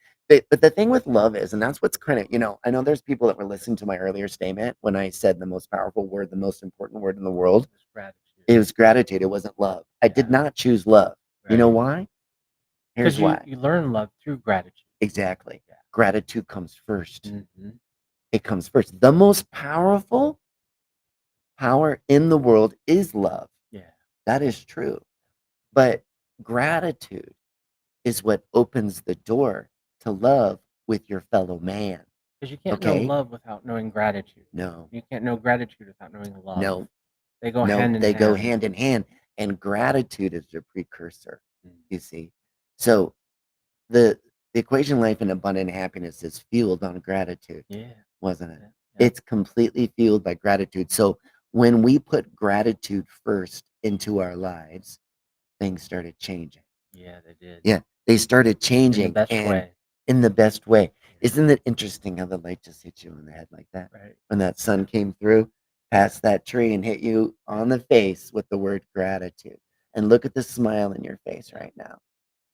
But the thing with love is, and that's what's kind of, I know there's people that were listening to my earlier statement when I said the most powerful word, the most important word in the world. It was gratitude. It was gratitude. It wasn't love. I did Yeah. not choose love. You know Right. why? Because Here's why. you learn love through gratitude. Exactly. Yeah. Gratitude comes first. Mhm. It comes first. The most powerful power in the world is love. Yeah. That is true. But gratitude is what opens the door to love with your fellow man. Because you can't know Okay? love without knowing gratitude. No, You can't know gratitude without knowing love. no, They go no. hand in They go hand. hand in hand. And gratitude is the precursor, Mm. you see. So the equation life and abundant happiness is fueled on gratitude, Yeah. wasn't it? Yeah. Yeah. It's completely fueled by gratitude. So when we put gratitude first into our lives, things started changing. Yeah, they did. Yeah, they started In the changing best and way. in the best way. Yeah. Isn't it interesting how the light just hit you in the head like that? Right. When that sun came through, past that tree and hit you on the face with the word gratitude. And look at the smile in your face right now.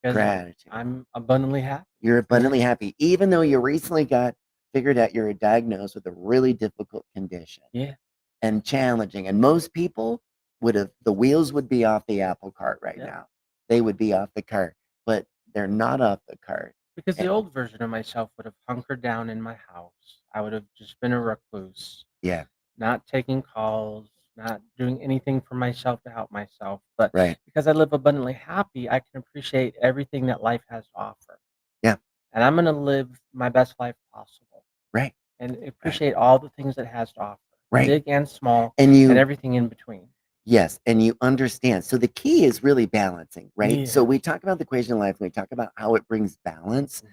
Because Gratitude. I'm abundantly happy. You're Yeah. abundantly happy, even though you recently got figured out you're diagnosed with a really difficult condition Yeah. and challenging. And most people the wheels would be off the apple cart right Yep. now. They would be off the cart. But They're not off the cart. Because the And old version of myself would have hunkered down in my house. I would have just been a recluse, yeah, not taking calls, not doing anything for myself to help myself. But right. because I live abundantly happy, I can appreciate everything that life has to offer. Yeah, And I'm going to live my best life possible right, and right, appreciate all the things it has to offer, right. big and small, And and you, everything in between. yes, and you understand. So the key is really balancing, right? So Yeah. we talk about the equation of life and we talk about how it brings balance. Mhm.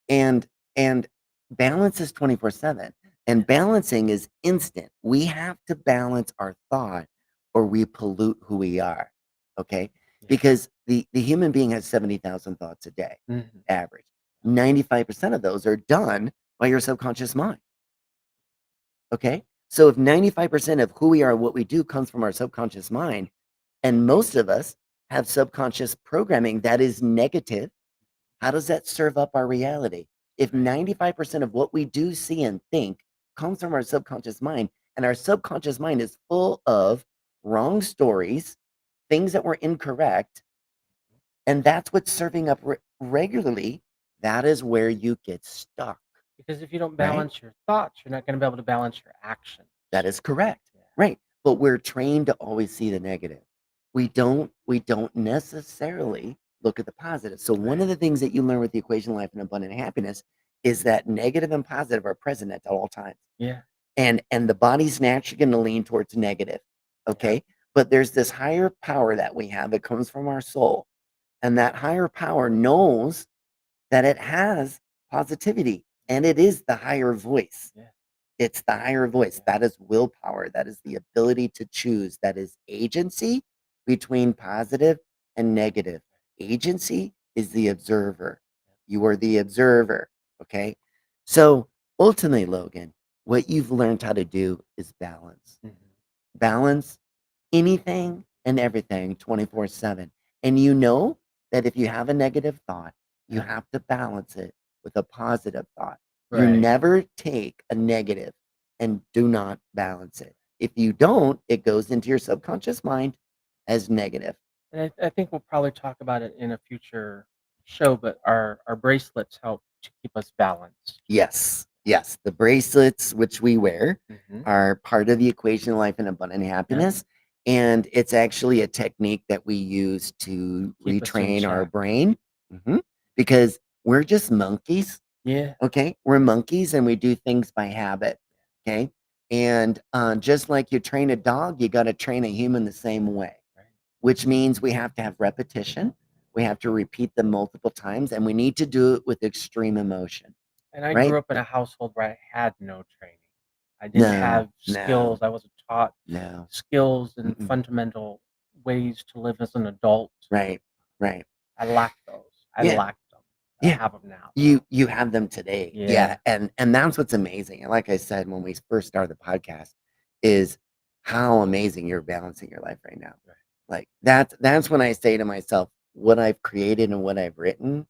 And and balance is 24/7. And balancing is instant. We have to balance our thought or we pollute who we are. Okay? Yeah. Because the human being has 70,000 thoughts a day, Mhm. average. 95% of those are done by your subconscious mind. Okay? So if 95% of who we are and what we do comes from our subconscious mind, and most of us have subconscious programming that is negative, how does that serve up our reality? If 95% of what we do, see, and think comes from our subconscious mind, and our subconscious mind is full of wrong stories, things that were incorrect, and that's what's serving up regularly, that is where you get stuck, Because if you don't right? balance your thoughts, you're not going to be able to balance your actions. That is correct. Yeah. Right. But we're trained to always see the negative. We don't necessarily look at the positive. So one of the things that you learn with the equation of life and abundant happiness is that negative and positive are present at all times. Yeah. And the body's naturally going to lean towards negative. Okay? Yeah. But there's this higher power that we have that comes from our soul. And that higher power knows that it has positivity and it is the higher voice. Yeah. It's the higher voice. Yeah. That is willpower. That is the ability to choose. That is agency between positive and negative. Agency is the observer. You are the observer. Okay. So ultimately, Logan, what you've learned how to do is balance. Mhm. Balance anything and everything 24/7. And you know that if you have a negative thought, you Yeah. have to balance it with a positive thought. You Right. never take a negative and do not balance it. If you don't, it goes into your subconscious mind as negative. And I think we'll probably talk about it in a future show, but our bracelets help to keep us balanced. Yes, yes. The bracelets which we wear Mhm. are part of the equation of life and abundant Yeah. happiness. And it's actually a technique that we use to Keep us in retrain our check. brain because we're just monkeys. Yeah. Okay. We're monkeys and we do things by habit. Okay. And just like you train a dog, you got to train a human the same way, Right. which means we have to have repetition. We have to repeat them multiple times and we need to do it with extreme emotion. And I Right? grew up in a household where I had no training. I didn't No, have skills. no, I wasn't taught no. skills and Mm-mm. fundamental ways to live as an adult. Right, right. I lacked those. I Yeah, lacked them. I yeah. have them now. You have them today. Yeah, Yeah. and that's what's amazing. And like I said when we first started the podcast, is how amazing you're balancing your life right now. Right. Like that's when I say to myself, what I've created and what I've written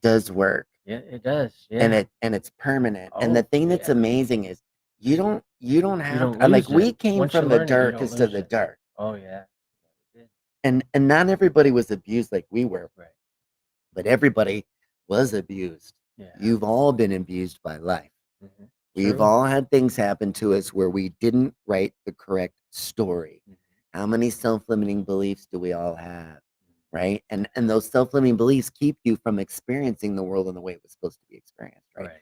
does work, Yeah, it does. and Yeah. it's permanent. And the Oh, thing that's yeah. amazing is you don't You have don't like lose it. we came Once you from the learn it, you don't darkest of lose the it. dark, Oh, yeah. Yeah. and not everybody was abused like we were. Right. But everybody was abused. Yeah. You've all been abused by life. Mhm. We've True. all had things happen to us where we didn't write the correct story. Mhm. How many self-limiting beliefs do we all have? Right? And those self-limiting beliefs keep you from experiencing the world in the way it was supposed to be experienced, right? Right.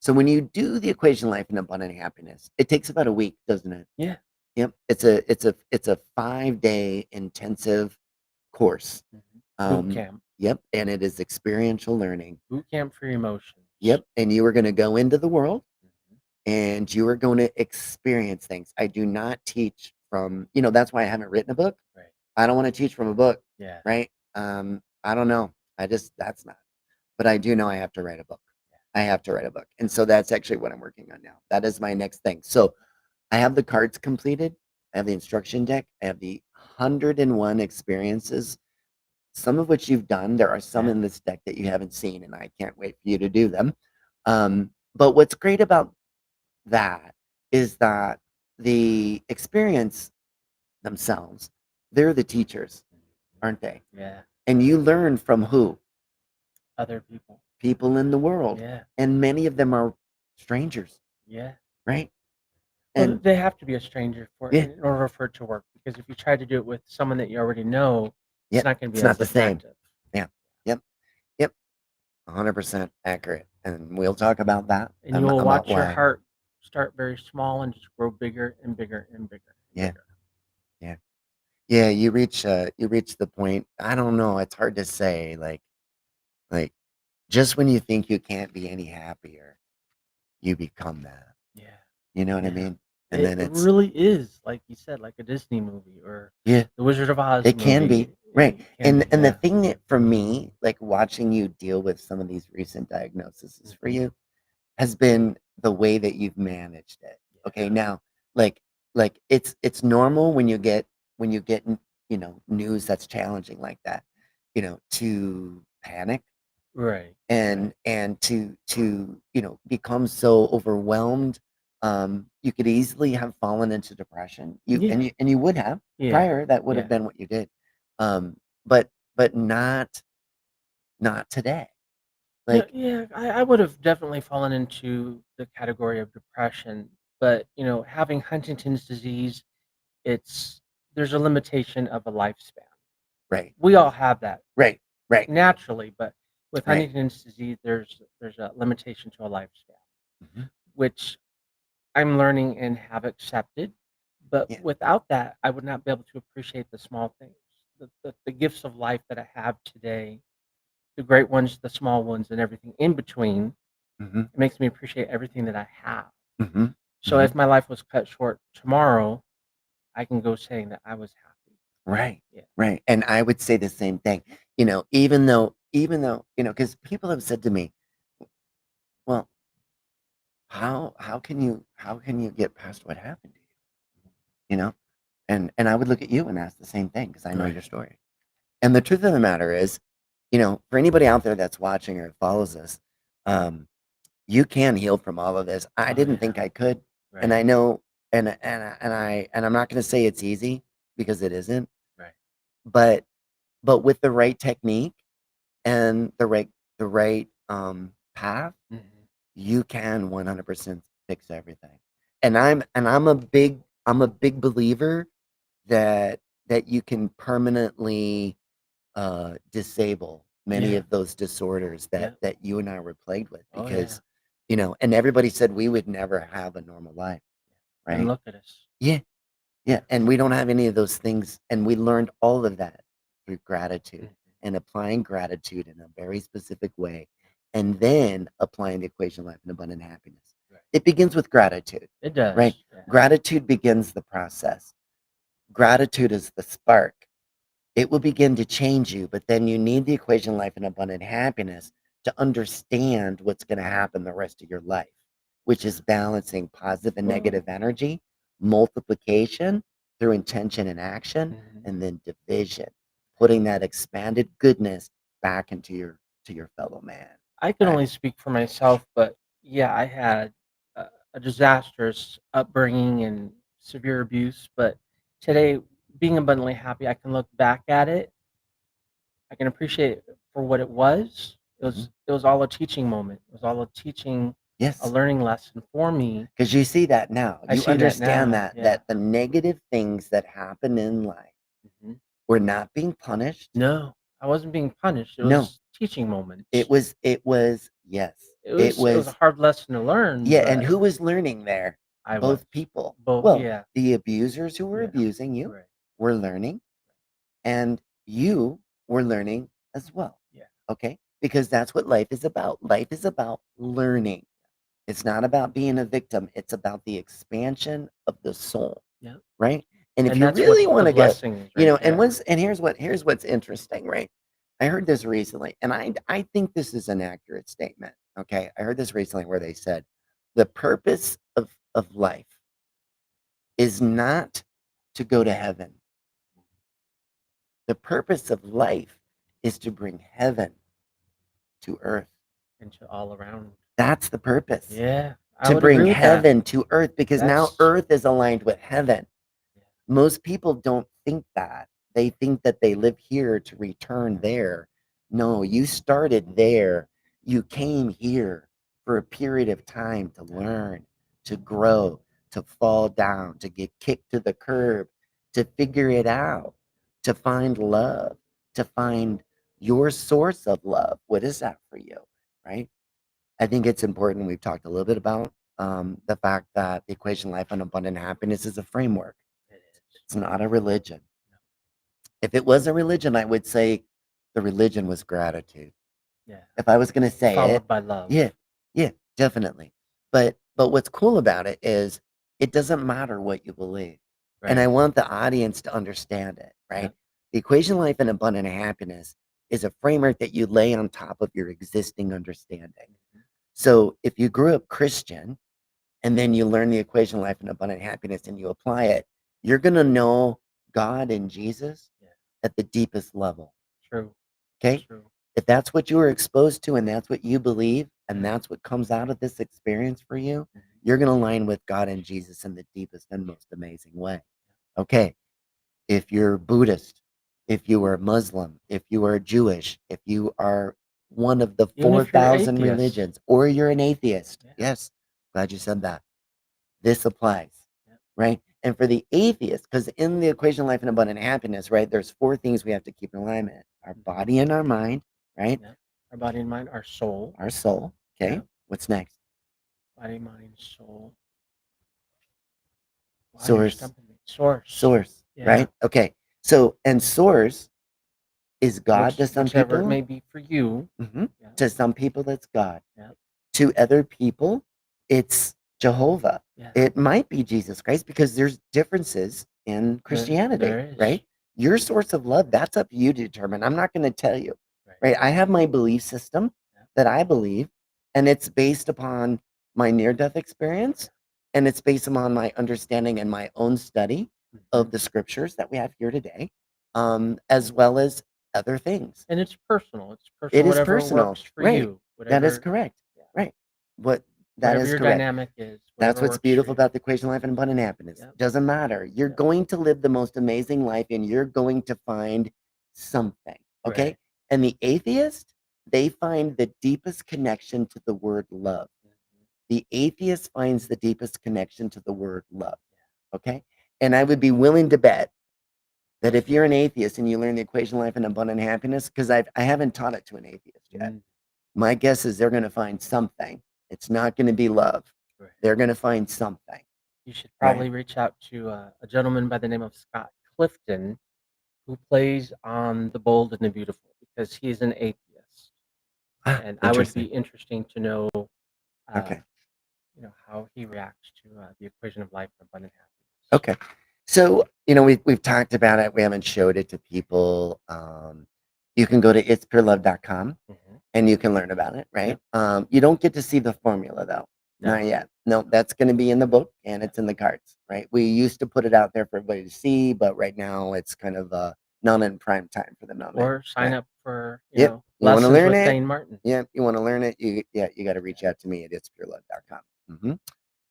So when you do the equation life and abundant happiness, it takes about a week, doesn't it? Yeah. Yep. It's a 5-day intensive course. Boot camp. Yep, and it is experiential learning. Boot camp for emotions. Yep, and you are going to go into the world Mhm. and you are going to experience things. I do not teach from, that's why I haven't written a book. Right. I don't want to teach from a book, Yeah. right? I don't know. That's not. But I do know I have to write a book. I have to write a book. And so that's actually what I'm working on now. That is my next thing. So I have the cards completed. I have the instruction deck. I have the 101 experiences, some of which you've done. There are some Yeah. in this deck that you haven't seen, and I can't wait for you to do them. But what's great about that is that the experience themselves, they're the teachers, aren't they? Yeah. And you learn from who? Other people. people in the world, Yeah. and many of them are strangers, Yeah. right? Well, And they have to be a stranger for yeah, in order for it to work, because if you try to do it with someone that you already know, it's yep, not gonna be it's not as the same. effective. Yeah, yep, yep, 100% accurate, and we'll talk about that And you will about watch your why. heart start very small and just grow bigger and bigger and bigger and Yeah, bigger. yeah, yeah. You reach the point. I don't know. It's hard to say. Like just when you think you can't be any happier, you become that. Yeah. You know what I Yeah. mean? And It then it's really is, like you said, like a Disney movie or yeah, the Wizard of Oz it can movie. be right. It can be, And the yeah. thing that for me, like watching you deal with some of these recent diagnoses for Mhm. you has been the way that you've managed it. Okay, Yeah. now like it's normal when you get news that's challenging like that, to panic Right. Right. and to become so overwhelmed. You could easily have fallen into depression. Yeah. And you would have Yeah. prior. That would have Yeah. been what you did. But not today. No, Like yeah, I would have definitely fallen into the category of depression, but, having Huntington's disease, it's there's a limitation of a lifespan. right, We all have that right, right, naturally, but with right. Huntington's disease, there's a limitation to a lifespan, Mhm. which I'm learning and have accepted. But Yeah. without that, I would not be able to appreciate the small things, the gifts of life that I have today, the great ones, the small ones, and everything in between. Mhm. It makes me appreciate everything that I have. Mhm. So Mhm. if my life was cut short tomorrow, I can go saying that I was happy. Right. Yeah. Right. And I would say the same thing. Even though, because people have said to me, "Well, how can you get past what happened to you?" You know? And I would look at you and ask the same thing because I know Right. your story. And the truth of the matter is, for anybody out there that's watching or follows us, um, you can heal from all of this. I Oh didn't yeah. think I could, and Right. I know, and I'm not going to say it's easy because it isn't, Right. but with the right technique and the right path, Hmm. you can 100% fix everything. And I'm a big believer that you can permanently disable many Yeah. of those disorders Yeah. that you and I were plagued with Oh yeah. because and everybody said we would never have a normal life, And right? look at us. Yeah, yeah, and we don't have any of those things, and we learned all of that through gratitude Mhm. and applying gratitude in a very specific way, and then applying the equation of life and abundant happiness. Right. It begins with gratitude, It right? does. Yeah. Gratitude begins the process. Gratitude is the spark. It will begin to change you, but then you need the equation of life and abundant happiness to understand what's going to happen the rest of your life, which is balancing positive and Well. negative energy, multiplication through intention and action, Mhm. and then division, putting that expanded goodness back into your fellow man. I can Right? only speak for myself, but yeah, I had a disastrous upbringing and severe abuse. But today, being abundantly happy, I can look back at it. I can appreciate it for what it was. Mhm. It was all a teaching moment. It was all a teaching, a Yes, learning lesson for me. because you see that now. I You see that understand now. that Yeah. the negative things that happen in life Mhm. were not being punished. No, I wasn't being punished. It No, was teaching moments. it was yes. It was a hard lesson to learn, Yeah, and but who was learning there? I was Both people. both. Well, Yeah. the abusers who were Yeah. abusing you Right. were learning, and you were learning as well. Yeah. Okay? Because that's what life is about. Life is about learning. It's not about being a victim, it's about the expansion of the soul, Yeah. right? And if And you that's what really the want to get, blessing is right there. and here's what's interesting, right? I heard this recently, and I think this is an accurate statement. Okay. I heard this recently where they said the purpose of life is not to go to heaven. The purpose of life is to bring heaven to earth. And to all around. That's the purpose. Yeah, I To would bring agree with that. heaven to earth because now That's earth is aligned with heaven. yeah. Most people don't think that. They think that they live here to return there. No, you started there. You came here for a period of time to learn, to grow, to fall down, to get kicked to the curb, to figure it out, to find love, to find your source of love. What is that for you? Right? I think it's important. We've talked a little bit about the fact that the equation life and abundant happiness is a framework. It is. It's not a religion. If it was a religion, I would say the religion was gratitude. Yeah. If I was going to say it, Followed by love. yeah, yeah, definitely. But what's cool about it is it doesn't matter what you believe. And I Right. want the audience to understand it, right? Yeah. The equation life and abundant happiness is a framework that you lay on top of your existing understanding. Mhm. So if you grew up Christian and then you learn the equation life and abundant happiness and you apply it, you're going to know God and Jesus Yeah. at the deepest level. True. Okay? True. If that's what you were exposed to and that's what you believe and Yeah. that's what comes out of this experience for you, Mhm. you're going to align with God and Jesus in the deepest and most amazing way. Okay. If you're Buddhist, if you are Muslim, if you are Jewish, if you are one of the Even if you're 4,000 atheist. religions, or you're an atheist, Yeah. yes, glad you said that. This applies, Yeah. right? And for the atheist, because in the equation life and abundant happiness, right, there's 4 things we have to keep in alignment: our Mhm. body and our mind, right? Yeah. Our body and mind, our soul. Our soul. Okay. Yeah. What's next? Body, mind, soul. Wow, you're Source. stumping me. Source. Source. Yeah. Right? Okay. So, and source is God to some Whichever it people. may be for you. Mhm. Yeah. To some people, it's God. Yeah. To other people, it's Jehovah. Yeah. It might be Jesus Christ because there's differences in Christianity, There is. right? Your source of love, that's up to you to determine. I'm not going to tell you, Right. right? I have my belief system Yeah. that I believe, and it's based upon my near death experience, and it's based upon my understanding and my own study of Mhm. the scriptures that we have here today, as well as other things. And it's personal. It's It personal. is Whatever personal, works for right? you. That is Whatever. correct, Yeah. right? What that Whatever is your correct. dynamic is. That's Whatever what's works for beautiful you. about the equation life and abundant happiness. Yeah. Doesn't matter. You're Yeah. going to live the most amazing life and you're going to find something. Okay. Right. And the atheist, they find the deepest connection to the word love. Mhm. The atheist finds the deepest connection to the word love. Okay. And I would be willing to bet that if you're an atheist and you learn the equation life and abundant happiness, because I haven't taught it to an atheist yet. Mm. My guess is they're going to find something. It's not going to be love. Right. They're going to find something. You should Right. probably reach out to a gentleman by the name of Scott Clifton, who plays on The Bold and the Beautiful, because he's an atheist. Ah, And I would be interesting. interesting to know, Okay. how he reacts to the equation of life and abundant happiness. Okay. So, we've talked about it. We haven't showed it to people. You can go to itspurelove.com Mhm. and you can learn about it, right? You don't get to see the formula though. No. Not yet. No, that's going to be in the book and it's in the cards, right? We used to put it out there for everybody to see, but right now it's kind of not in prime time for them. Or sign up for, Yep. You want to lessons learn with it? Dane Martin. Yeah. You want to learn it? You got to reach out to me at itspurelove.com.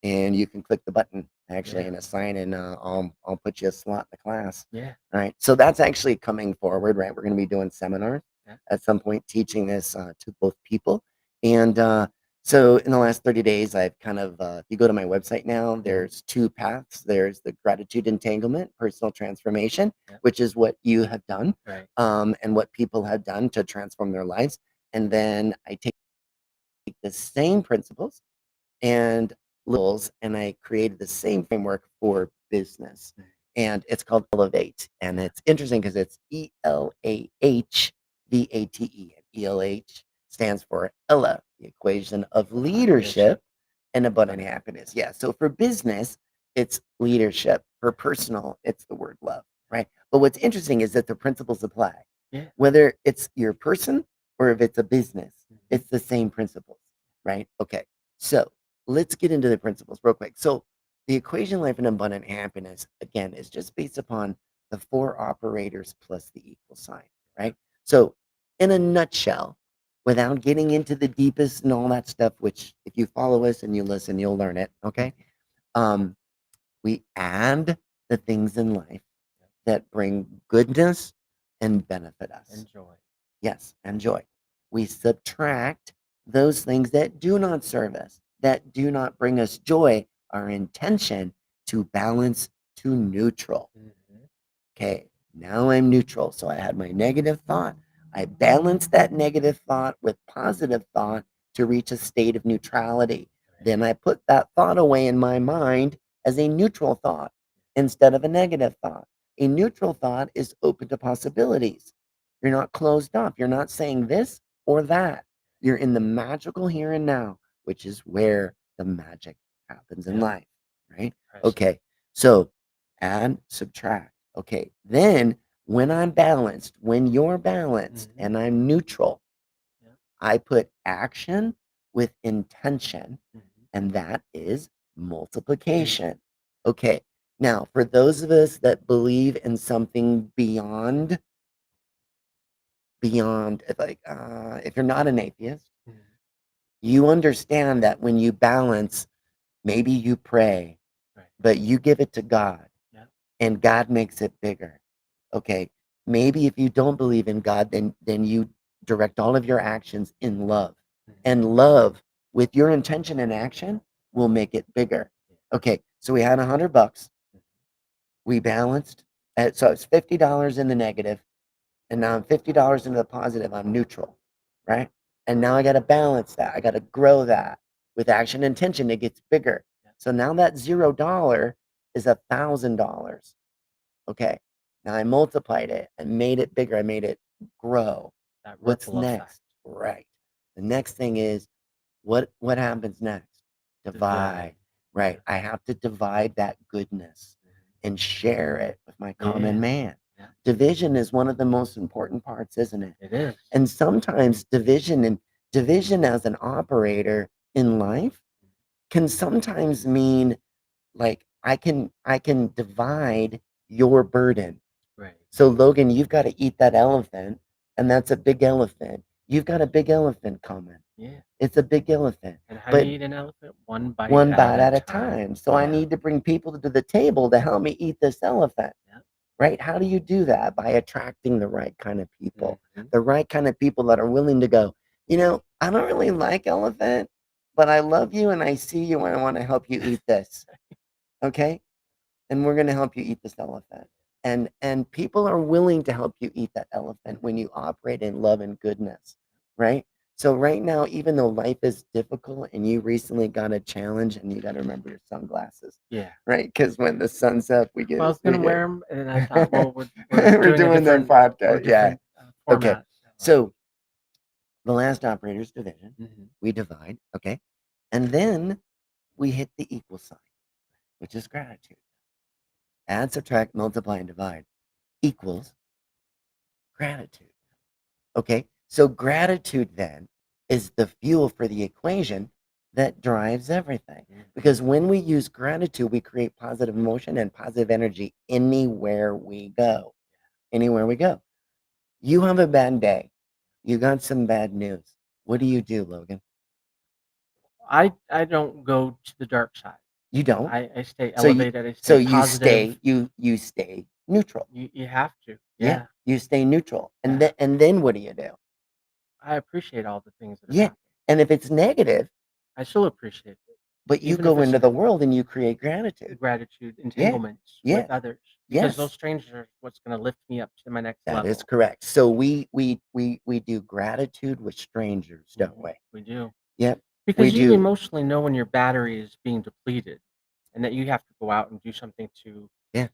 And you can click the button actually Yeah. and assign, and I'll put you a slot in the class. Yeah. All right. So that's actually coming forward, right? We're going to be doing seminars Yeah. at some point, teaching this to both people. And so in the last 30 days, I've kind of, if you go to my website now, there's 2 paths. There's the gratitude entanglement, personal transformation, Yeah. which is what you have done, Right. and what people have done to transform their lives. And then I take the same principles and rules, and I created the same framework for business. And it's called Elevate. And it's interesting because it's ELAHVATE. And ELH stands for ELA, the equation of leadership and abundant happiness. Yeah. So for business, it's leadership. For personal, it's the word love, right? But what's interesting is that the principles apply. Yeah. Whether it's your person or if it's a business, Mhm. it's the same principles, right? Okay. So let's get into the principles real quick. So the equation life and abundant happiness, again, is just based upon the 4 operators plus the equal sign, right? So in a nutshell, without getting into the deepest and all that stuff, which if you follow us and you listen, you'll learn it, okay? We add the things in life that bring goodness and benefit us. And joy. Yes, and joy. We subtract those things that do not serve us, that do not bring us joy, our intention to balance to neutral. Mhm. Okay, now I'm neutral. So I had my negative thought. I balanced that negative thought with positive thought to reach a state of neutrality. Right. Then I put that thought away in my mind as a neutral thought instead of a negative thought. A neutral thought is open to possibilities. You're not closed off. You're not saying this or that. You're in the magical here and now, which is where the magic happens in Yep. life, right? Present. Okay, so add, subtract. Okay, then when I'm balanced, when you're balanced Mhm. and I'm neutral, Yep. I put action with intention, Mhm. and that is multiplication. Okay, now for those of us that believe in something beyond, if you're not an atheist, Mhm. you understand that when you balance, maybe you pray, Right. but you give it to God, Yep. and God makes it bigger. Okay, maybe if you don't believe in God, then you direct all of your actions in love. Mhm. And love with your intention and action will make it bigger. Yeah. Okay, so we had $100. Mhm. We balanced. So it's $50 in the negative, and now I'm $50 into the positive. I'm neutral, right? And now I got to balance that. I got to grow that with action and intention. It gets bigger. Yep. So now that $0 is $1,000. Okay. Now I multiplied it and made it bigger. I made it grow. That What's ripple effect. next? Right. The next thing is what happens next? Divide. Divide. Right. I have to divide that goodness Mhm. and share it with my common Yeah. man. Yeah. Division is one of the most important parts, isn't it? It is. And sometimes division as an operator in life can sometimes mean like I can divide your burden. Right. So Logan, you've got to eat that elephant, and that's a big elephant. You've got a big elephant coming. Yeah. It's a big elephant, And how do but you eat an elephant? One bite one at bite a at a time. time. So I Yeah. need to bring people to the table to help me eat this elephant. Yeah. Right? How do you do that? By attracting the right kind of people, Mhm. the right kind of people that are willing to go, I don't really like elephant, but I love you and I see you and I want to help you eat this. Okay? And we're going to help you eat this elephant. And people are willing to help you eat that elephant when you operate in love and goodness, right? So right now, even though life is difficult and you recently got a challenge, and you got to remember your sunglasses, Yeah. right? Because when the sun's up, we Well, I get was gonna wear them, and then I thought, well, we're we're doing a doing the different podcast, yeah. Okay, format. so the last operator's division, Mhm. we divide, okay, and then we hit the equal sign, which is gratitude. Add, subtract, multiply, and divide equals gratitude. Okay, so gratitude then is the fuel for the equation that drives everything. Mhm. Because when we use gratitude, we create positive emotion and positive energy anywhere we go. Anywhere we go. You have a bad day. You got some bad news. What do, Logan? I don't go to the dark side. You don't. I stay So you elevated, I so stay you positive. stay you stay neutral. You have to. Yeah, Yeah. you stay neutral. And Yeah. then what do? I appreciate all the things that have Yeah. happened. And if it's negative, I still appreciate it, but you even if go it's into the world and you create gratitude. gratitude, Yeah. entanglements with Yeah. others, because those Yes. strangers are what's gonna lift me up to my next That is level. correct. So we do gratitude with strangers, don't we? We do. Yep. We Because you do. emotionally know when your battery is being depleted, and that you have to go out and do something to, Yeah.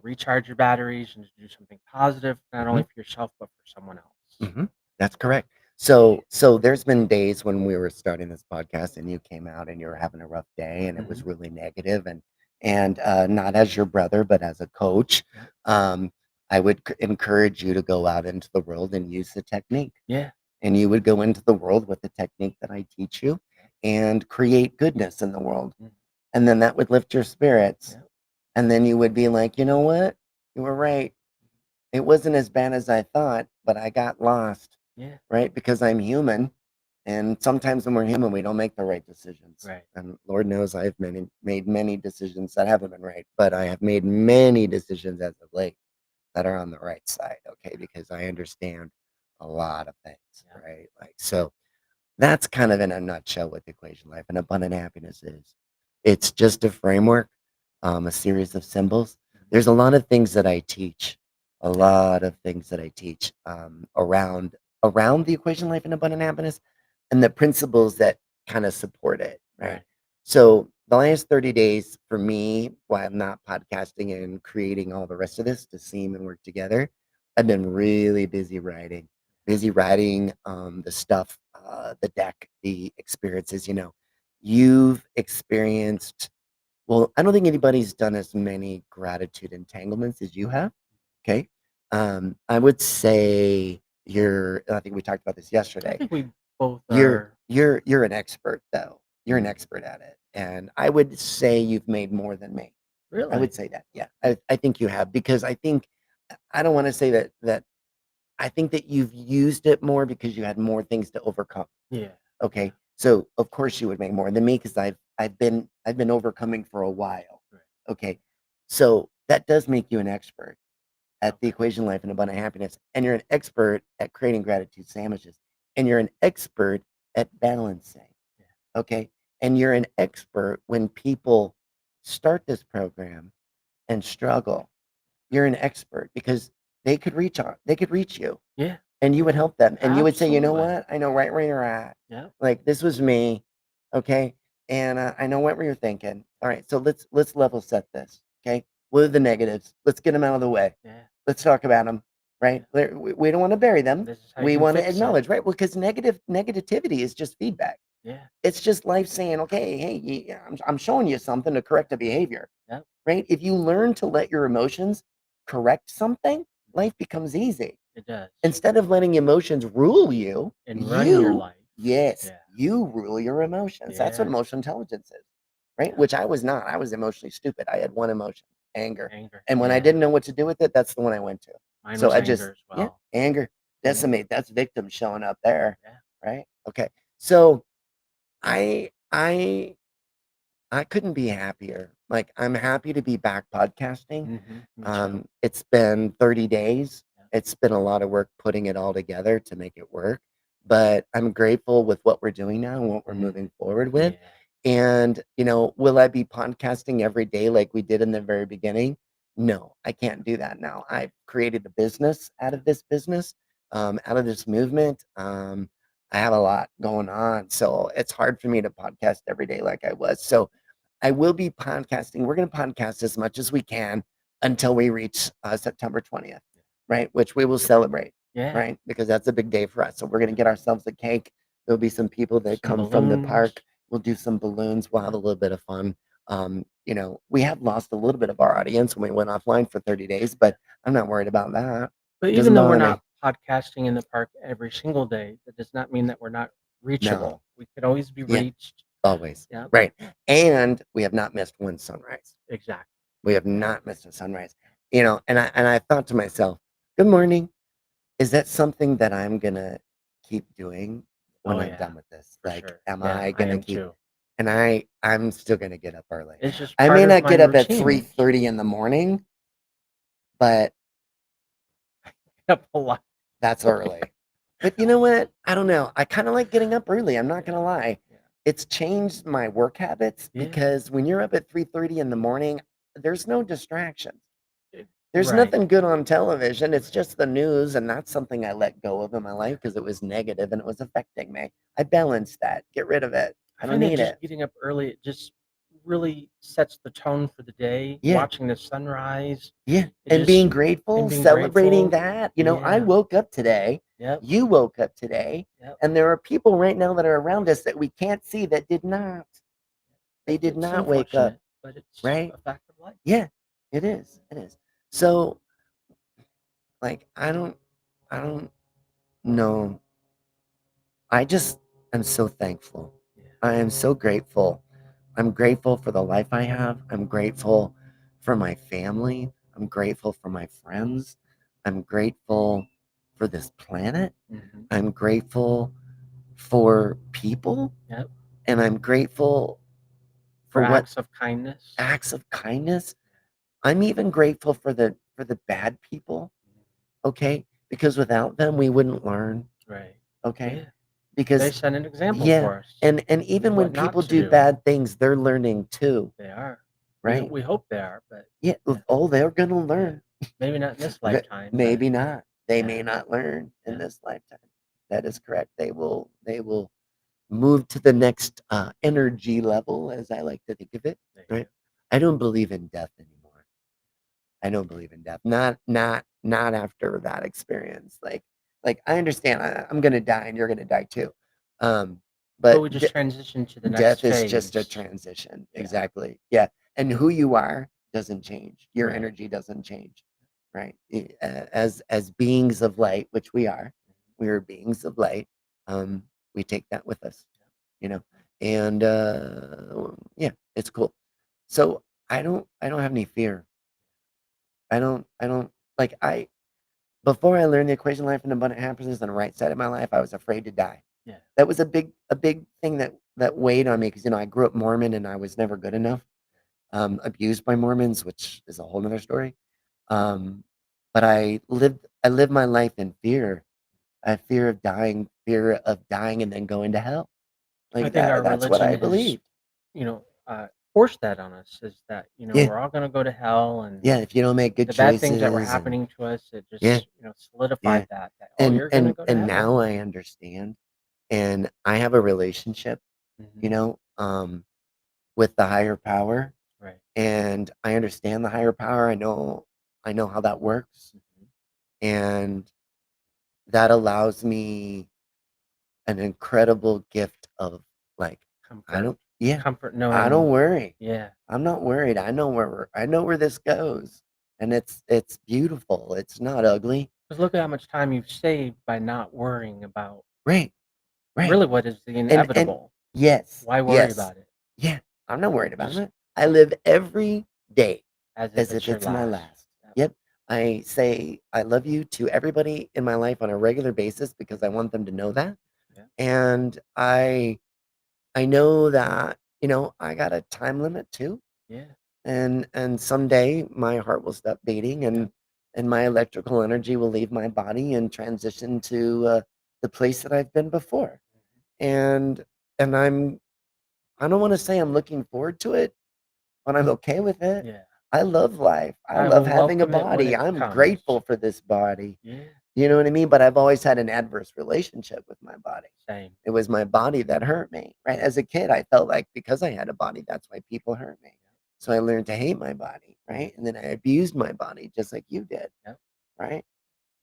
recharge your batteries and to do something positive, not only Mhm. for yourself, but for someone else. That's correct. So there's been days when we were starting this podcast and you came out and you were having a rough day and it was Mhm. really negative, and not as your brother but as a coach, Yeah. I would encourage you to go out into the world and use the technique. Yeah. And you would go into the world with the technique that I teach you and create goodness in the world. Mm. And then that would lift your spirits. Yeah. And then you would be like, you know what? You were right. It wasn't as bad as I thought, but I got lost, Yeah. right? Because I'm human. And sometimes when we're human, we don't make the right decisions. Right. And Lord knows I've made many decisions that haven't been right, but I have made many decisions as of late that are on the right side, okay? Because I understand a lot of things, Yeah. right? Like, so that's kind of in a nutshell what the equation life and abundant happiness is. It's just a framework, a series of symbols. There's a lot of things that I teach, a lot of things that I teach around the equation life and abundant happiness, and the principles that kind of support it, right? Right. So the last 30 days for me, while I'm not podcasting and creating all the rest of this to seam and work together, I've been really busy writing the stuff, the deck, the experiences. You've experienced, well, I don't think anybody's done as many gratitude entanglements as you have. Okay. I would say I think we talked about this I yesterday. think we both You're are. you're an expert though. You're an expert at it. And I would say you've made more than me. I Really? would say that. Yeah. I think you have, because I don't want to say that I think that you've used it more because you had more things to overcome. Yeah. Okay. So of course you would make more than me, because I've been overcoming for a while. Right. Okay. So that does make you an expert at the Okay. equation life and abundant happiness. And you're an expert at creating gratitude sandwiches. And you're an expert at balancing. Yeah. Okay. And you're an expert when people start this program and struggle. You're an expert because they could reach you, Yeah. and you would help them, and you would say, you know Absolutely. what, I know right where you're at. Yeah. Like, this was me. Okay. And I know what you're thinking. All right, so let's level set this. Okay. What are the negatives? Let's get them out of the way. Yeah. Let's talk about them. Right. We don't want to bury them. This is how you We can want to fix it. acknowledge, right? Well, because negativity is just feedback. Yeah. It's just life saying, okay, hey, I'm showing you something to correct a behavior. Yep. Right. If you learn to let your emotions correct something, life becomes easy. It does. Instead of letting emotions rule you, And run your life. yes, Yeah. you rule your emotions. That's what Yeah. emotional intelligence is, right? Yeah. Which I was not. I was emotionally stupid. I had one emotion, anger. Anger. And when I Yeah. didn't know what to do with it, that's the one I went to. Mine So was I anger just, as well. anger, decimate. That's victim showing up there, Yeah. right? Okay. So I I I couldn't be happier. Like, I'm happy to be back podcasting. Me too. It's been 30 days. Yeah. It's been a lot of work putting it all together to make it work. But I'm grateful with what we're doing now and what we're moving forward with. Yeah. And, will I be podcasting every day like we did in the very beginning? No, I can't do that now. I've created a business out of this business, out of this movement. I have a lot going on. So it's hard for me to podcast every day like I was. So I will be podcasting. We're going to podcast as much as we can until we reach September 20th, right? Which we will celebrate, Yeah. right? Because that's a big day for us. So we're going to get ourselves a cake. There'll be some people that Some come from the park. balloons. We'll do some balloons. We'll have a little bit of fun. We have lost a little bit of our audience when we went offline for 30 days, but I'm not worried about that. But It even doesn't though we're bother me. not podcasting in the park every single day, that does not mean that we're not reachable. No. We could always be Yeah. reached. Always. Yeah. Right. And we have not missed one sunrise. Exactly. We have not missed a sunrise. And I thought to myself, good morning. Is that something that I'm gonna keep doing when Oh I'm yeah. done with this? For Like, sure. am Yeah, I I gonna am keep? too. And I'm still gonna get up early. It's just I part may of not my get up at routine. 3:30 in the morning, but Up a lot. that's early. But you know what? I don't know. I kind of like getting up early. I'm not gonna lie. Yeah. It's changed my work habits Yeah. because when you're up at 3:30 in the morning, there's no distractions. It- There's right. nothing good on television. It's just the news, and that's something I let go of in my life because it was negative and it was affecting me. I balanced that. Get rid of it. I don't find that need just it. getting up early, it just really sets the tone for the day. Yeah. Watching the sunrise. Yeah. It And being just grateful, being celebrating grateful. that. I Yeah. woke up today. Yep. You woke up today. Yep. And there are people right now that are around us that we can't see that did not. They did It's not wake up. unfortunate, but it's Right? a fact of life. Yeah. It is. It is. So, like, I don't know. I just am so thankful. Yeah. I am so grateful. I'm grateful for the life I have. I'm grateful for my family. I'm grateful for my friends. I'm grateful for this planet. Mhm. I'm grateful for people. Yep. And I'm grateful For for what acts of kindness. acts of kindness. I'm even grateful for the bad people. Okay? because without them, we wouldn't learn. Right. Okay. Yeah. They Because set an example yeah, for us and even when what not people to do do. bad things, they're learning too, They are. right? We hope they are, but Yeah. yeah, Oh, they're gonna yeah. learn. Maybe not in this lifetime, but Maybe not. They may yeah, not learn in yeah. this lifetime. That is correct. They will move to the next energy level, as I like to think of it. There you Right. go. I don't believe in death anymore. I don't believe in death. Not after that experience. Like I understand I'm gonna die and you're gonna die too. Um, But but we just transition to the next death is just a phase. transition. Yeah. Exactly. Yeah. And who you are doesn't change. Your Right. energy doesn't change. Right. As beings of light, which we are, we are beings of light. We take that with us, you know. And yeah, it's cool. So I don't have any fear. I don't like I before I learned the equation of life and abundant happiness on the right side of my life, I was afraid to die. Yeah. That was a big thing that weighed on me because I grew up Mormon and I was never good enough. Abused by Mormons, which is a whole nother story. Um, but I lived my life in fear. I had fear of dying and then going to hell. I Like think our that's what religion I has, believed. you know, forced that on us. Is that Yeah, we're all going to go to hell, and yeah. If you don't make good the bad things that were choices and happening to us, it yeah, just yeah. solidified that oh, And you're going to and go to and hell. now I understand and I have a relationship, Hmm. you know, with the higher power Right. and I understand the higher power. I know how that works Hmm. and that allows me an incredible gift of like I Comfort, don't yeah, comfort I don't knowing. worry. Yeah. I'm not worried. I know where this goes. And it's beautiful. It's not ugly. Because look at how much time you've saved by not worrying about Right. Right. really what is the And inevitable. yes. Why worry Yes. about it? Yeah. I'm not worried about Just it. I live every day as if as if it's your it's my last. last. Yep. Yep. I say I love you to everybody in my life on a regular basis because I want them to know that. Yeah. And I know that, I got a time limit too. Yeah. And someday my heart will stop beating Yeah. and my electrical energy will leave my body and transition to the place that I've been before. And and I don't want to say I'm looking forward to it, but I'm okay with it. Yeah. I love life. I I love will having a welcome it when body. it I'm grateful comes. for this body. Yeah. You know what I mean? But I've always had an adverse relationship with my body. Same. It was my body that hurt me, right? As a kid, I felt like because I had a body, that's why people hurt me. So I learned to hate my body, right? And then I abused my body just like you did, Yep. right?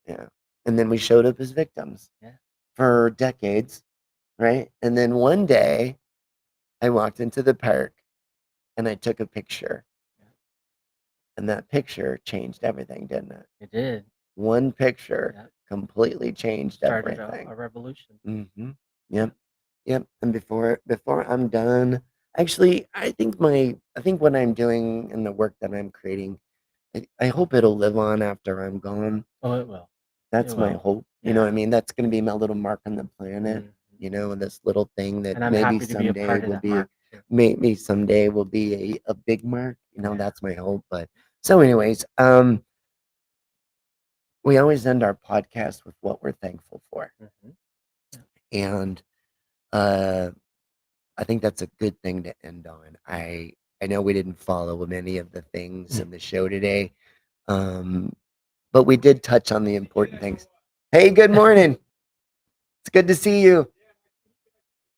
Yeah. And then we showed up as victims Yeah. for decades, right? And then one day I walked into the park and I took a picture, Yeah. and that picture changed everything, didn't it? It did. One picture Yep. completely changed Started a everything. revolution. Mhm. Yeah. Yep. Yep. And before I'm done, actually, I think what I'm doing and the work that I'm creating, I hope it'll live on after I'm gone. Oh, it will. It That's my will. hope. You know what I Yeah. mean? That's gonna be my little mark on the planet, Mhm. and this little thing that And I'm maybe happy to be a someday part of will that be mark too. a big mark. Yeah. That's my hope. But so anyways, we always end our podcast with what we're thankful for. Mhm. Yeah. And uh I think that's a good thing to end on. I know we didn't follow many of the things in the show today, um, but we did touch on the important things. Hey, good morning. It's good to see you.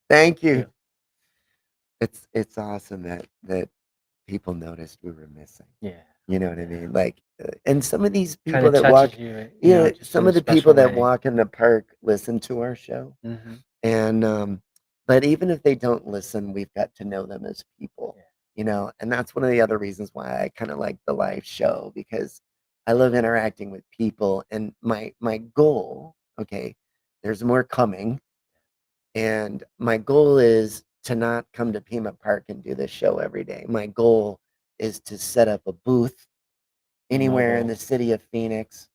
Thank you. Yeah. It's awesome that people noticed we were missing. Yeah. You know what I Yeah. mean? Like, and some of these Kind people of that touches walk, you, yeah, just some in a of the people special that way. walk in the park listen to our show. Hmm. And but even if they don't listen, we've got to know them as people, Yeah. and that's one of the other reasons why I kind of like the live show because I love interacting with people. And my goal, okay, there's more coming, and my goal is to not come to Pima Park and do this show every day. My goal is to set up a booth Be anywhere in the mobile. city of Phoenix.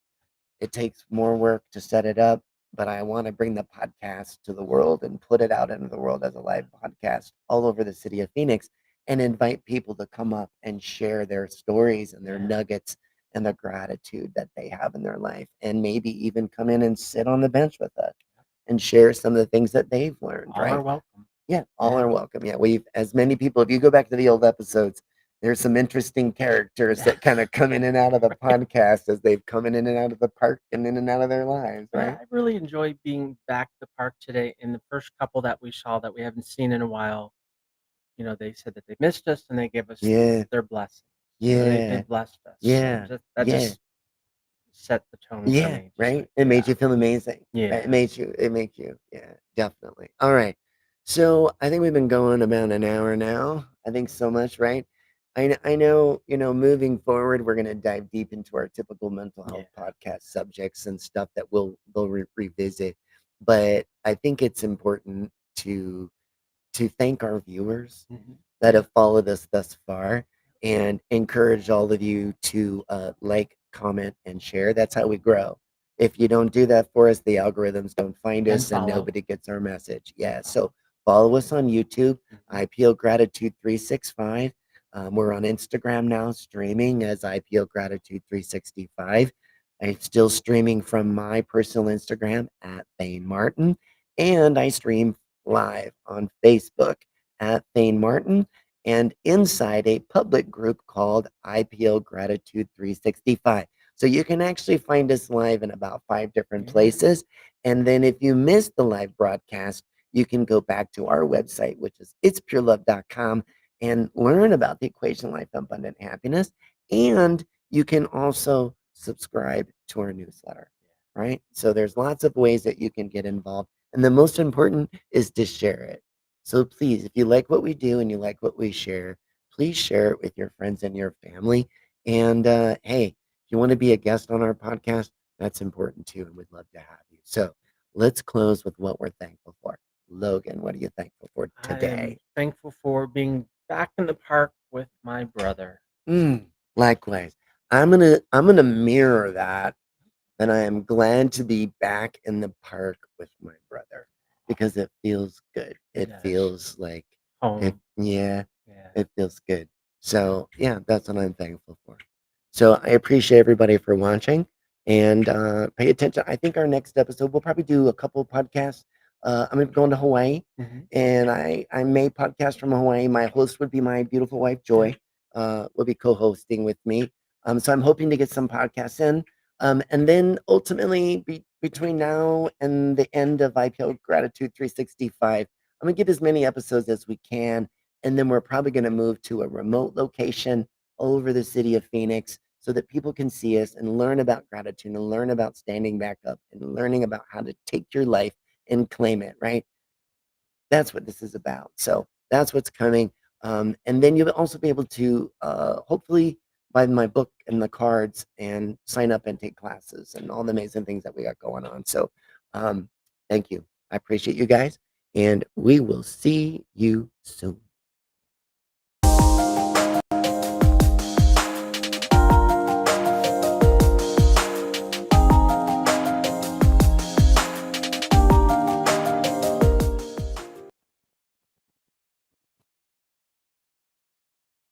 It takes more work to set it up, but I want to bring the podcast to the world and put it out into the world as a live podcast all over the city of Phoenix and invite people to come up and share their stories and their Yeah. nuggets and the gratitude that they have in their life, and maybe even come in and sit on the bench with us and share some of the things that they've learned, All are right? welcome. Yeah, all Yeah. are welcome. Yeah, we've as many people. If you go back to the old episodes, there's some interesting characters that kind of come in and out of the podcast as they've come in and out of the park and in and out of their lives, Yeah, right? I really enjoyed being back at the park today. And the first couple that we saw that we haven't seen in a while, they said that they missed us and they gave us Yeah, their blessings. They yeah, blessed us. So yeah, that yeah. just set the tone for Yeah, me. Just right? like, It made yeah, you feel amazing, right? yeah, It make you, yeah, definitely. All right. So I think we've been going about an hour now. I think so much, right? I know, moving forward, we're going to dive deep into our typical mental yeah, health podcast subjects and stuff that we'll revisit. But I think it's important to thank our viewers mhm, that have followed us thus far and encourage all of you to like, comment, and share. That's how we grow. If you don't do that for us, the algorithms don't find and us and follow. nobody gets our message. Yeah. And follow. So follow us on YouTube, Mhm. IPO Gratitude365. We're on Instagram now, streaming as IPO Gratitude365. I'm still streaming from my personal Instagram at Thane Martin, and I stream live on Facebook at Thane Martin and inside a public group called IPO Gratitude 365. So you can actually find us live in about 5 different Yeah. places. And then if you missed the live broadcast, you can go back to our website, which is itspurelove.com, and learn about the equation life abundant happiness. And you can also subscribe to our newsletter, right? So there's lots of ways that you can get involved. And the most important is to share it. So please, if you like what we do and you like what we share, please share it with your friends and your family. And hey, if you want to be a guest on our podcast, that's important too, and we'd love to have you. So let's close with what we're thankful for. Logan, what are you thankful for I am today? thankful for being back in the park with my brother. Likewise, I'm gonna mirror that, and I am glad to be back in the park with my brother because it feels good. It Yes, feels like it, home. yeah, Yeah. it feels good. So, yeah, that's what I'm thankful for. So, I appreciate everybody for watching and pay attention. I think our next episode, we'll probably do a couple of podcasts. I'm going to be going to Hawaii Mhm. and I may podcast from Hawaii. My host would be my beautiful wife, Joy, will be co hosting with me. So, I'm hoping to get some podcasts in. And then ultimately, between now and the end of IPO Gratitude 365, I'm going to get as many episodes as we can. And then we're probably going to move to a remote location all over the city of Phoenix so that people can see us and learn about gratitude and learn about standing back up and learning about how to take your life and claim it, right? That's what this is about. So that's what's coming. And then you'll also be able to hopefully buy my book and the cards and sign up and take classes and all the amazing things that we got going on. So thank you. I appreciate you guys. And we will see you soon.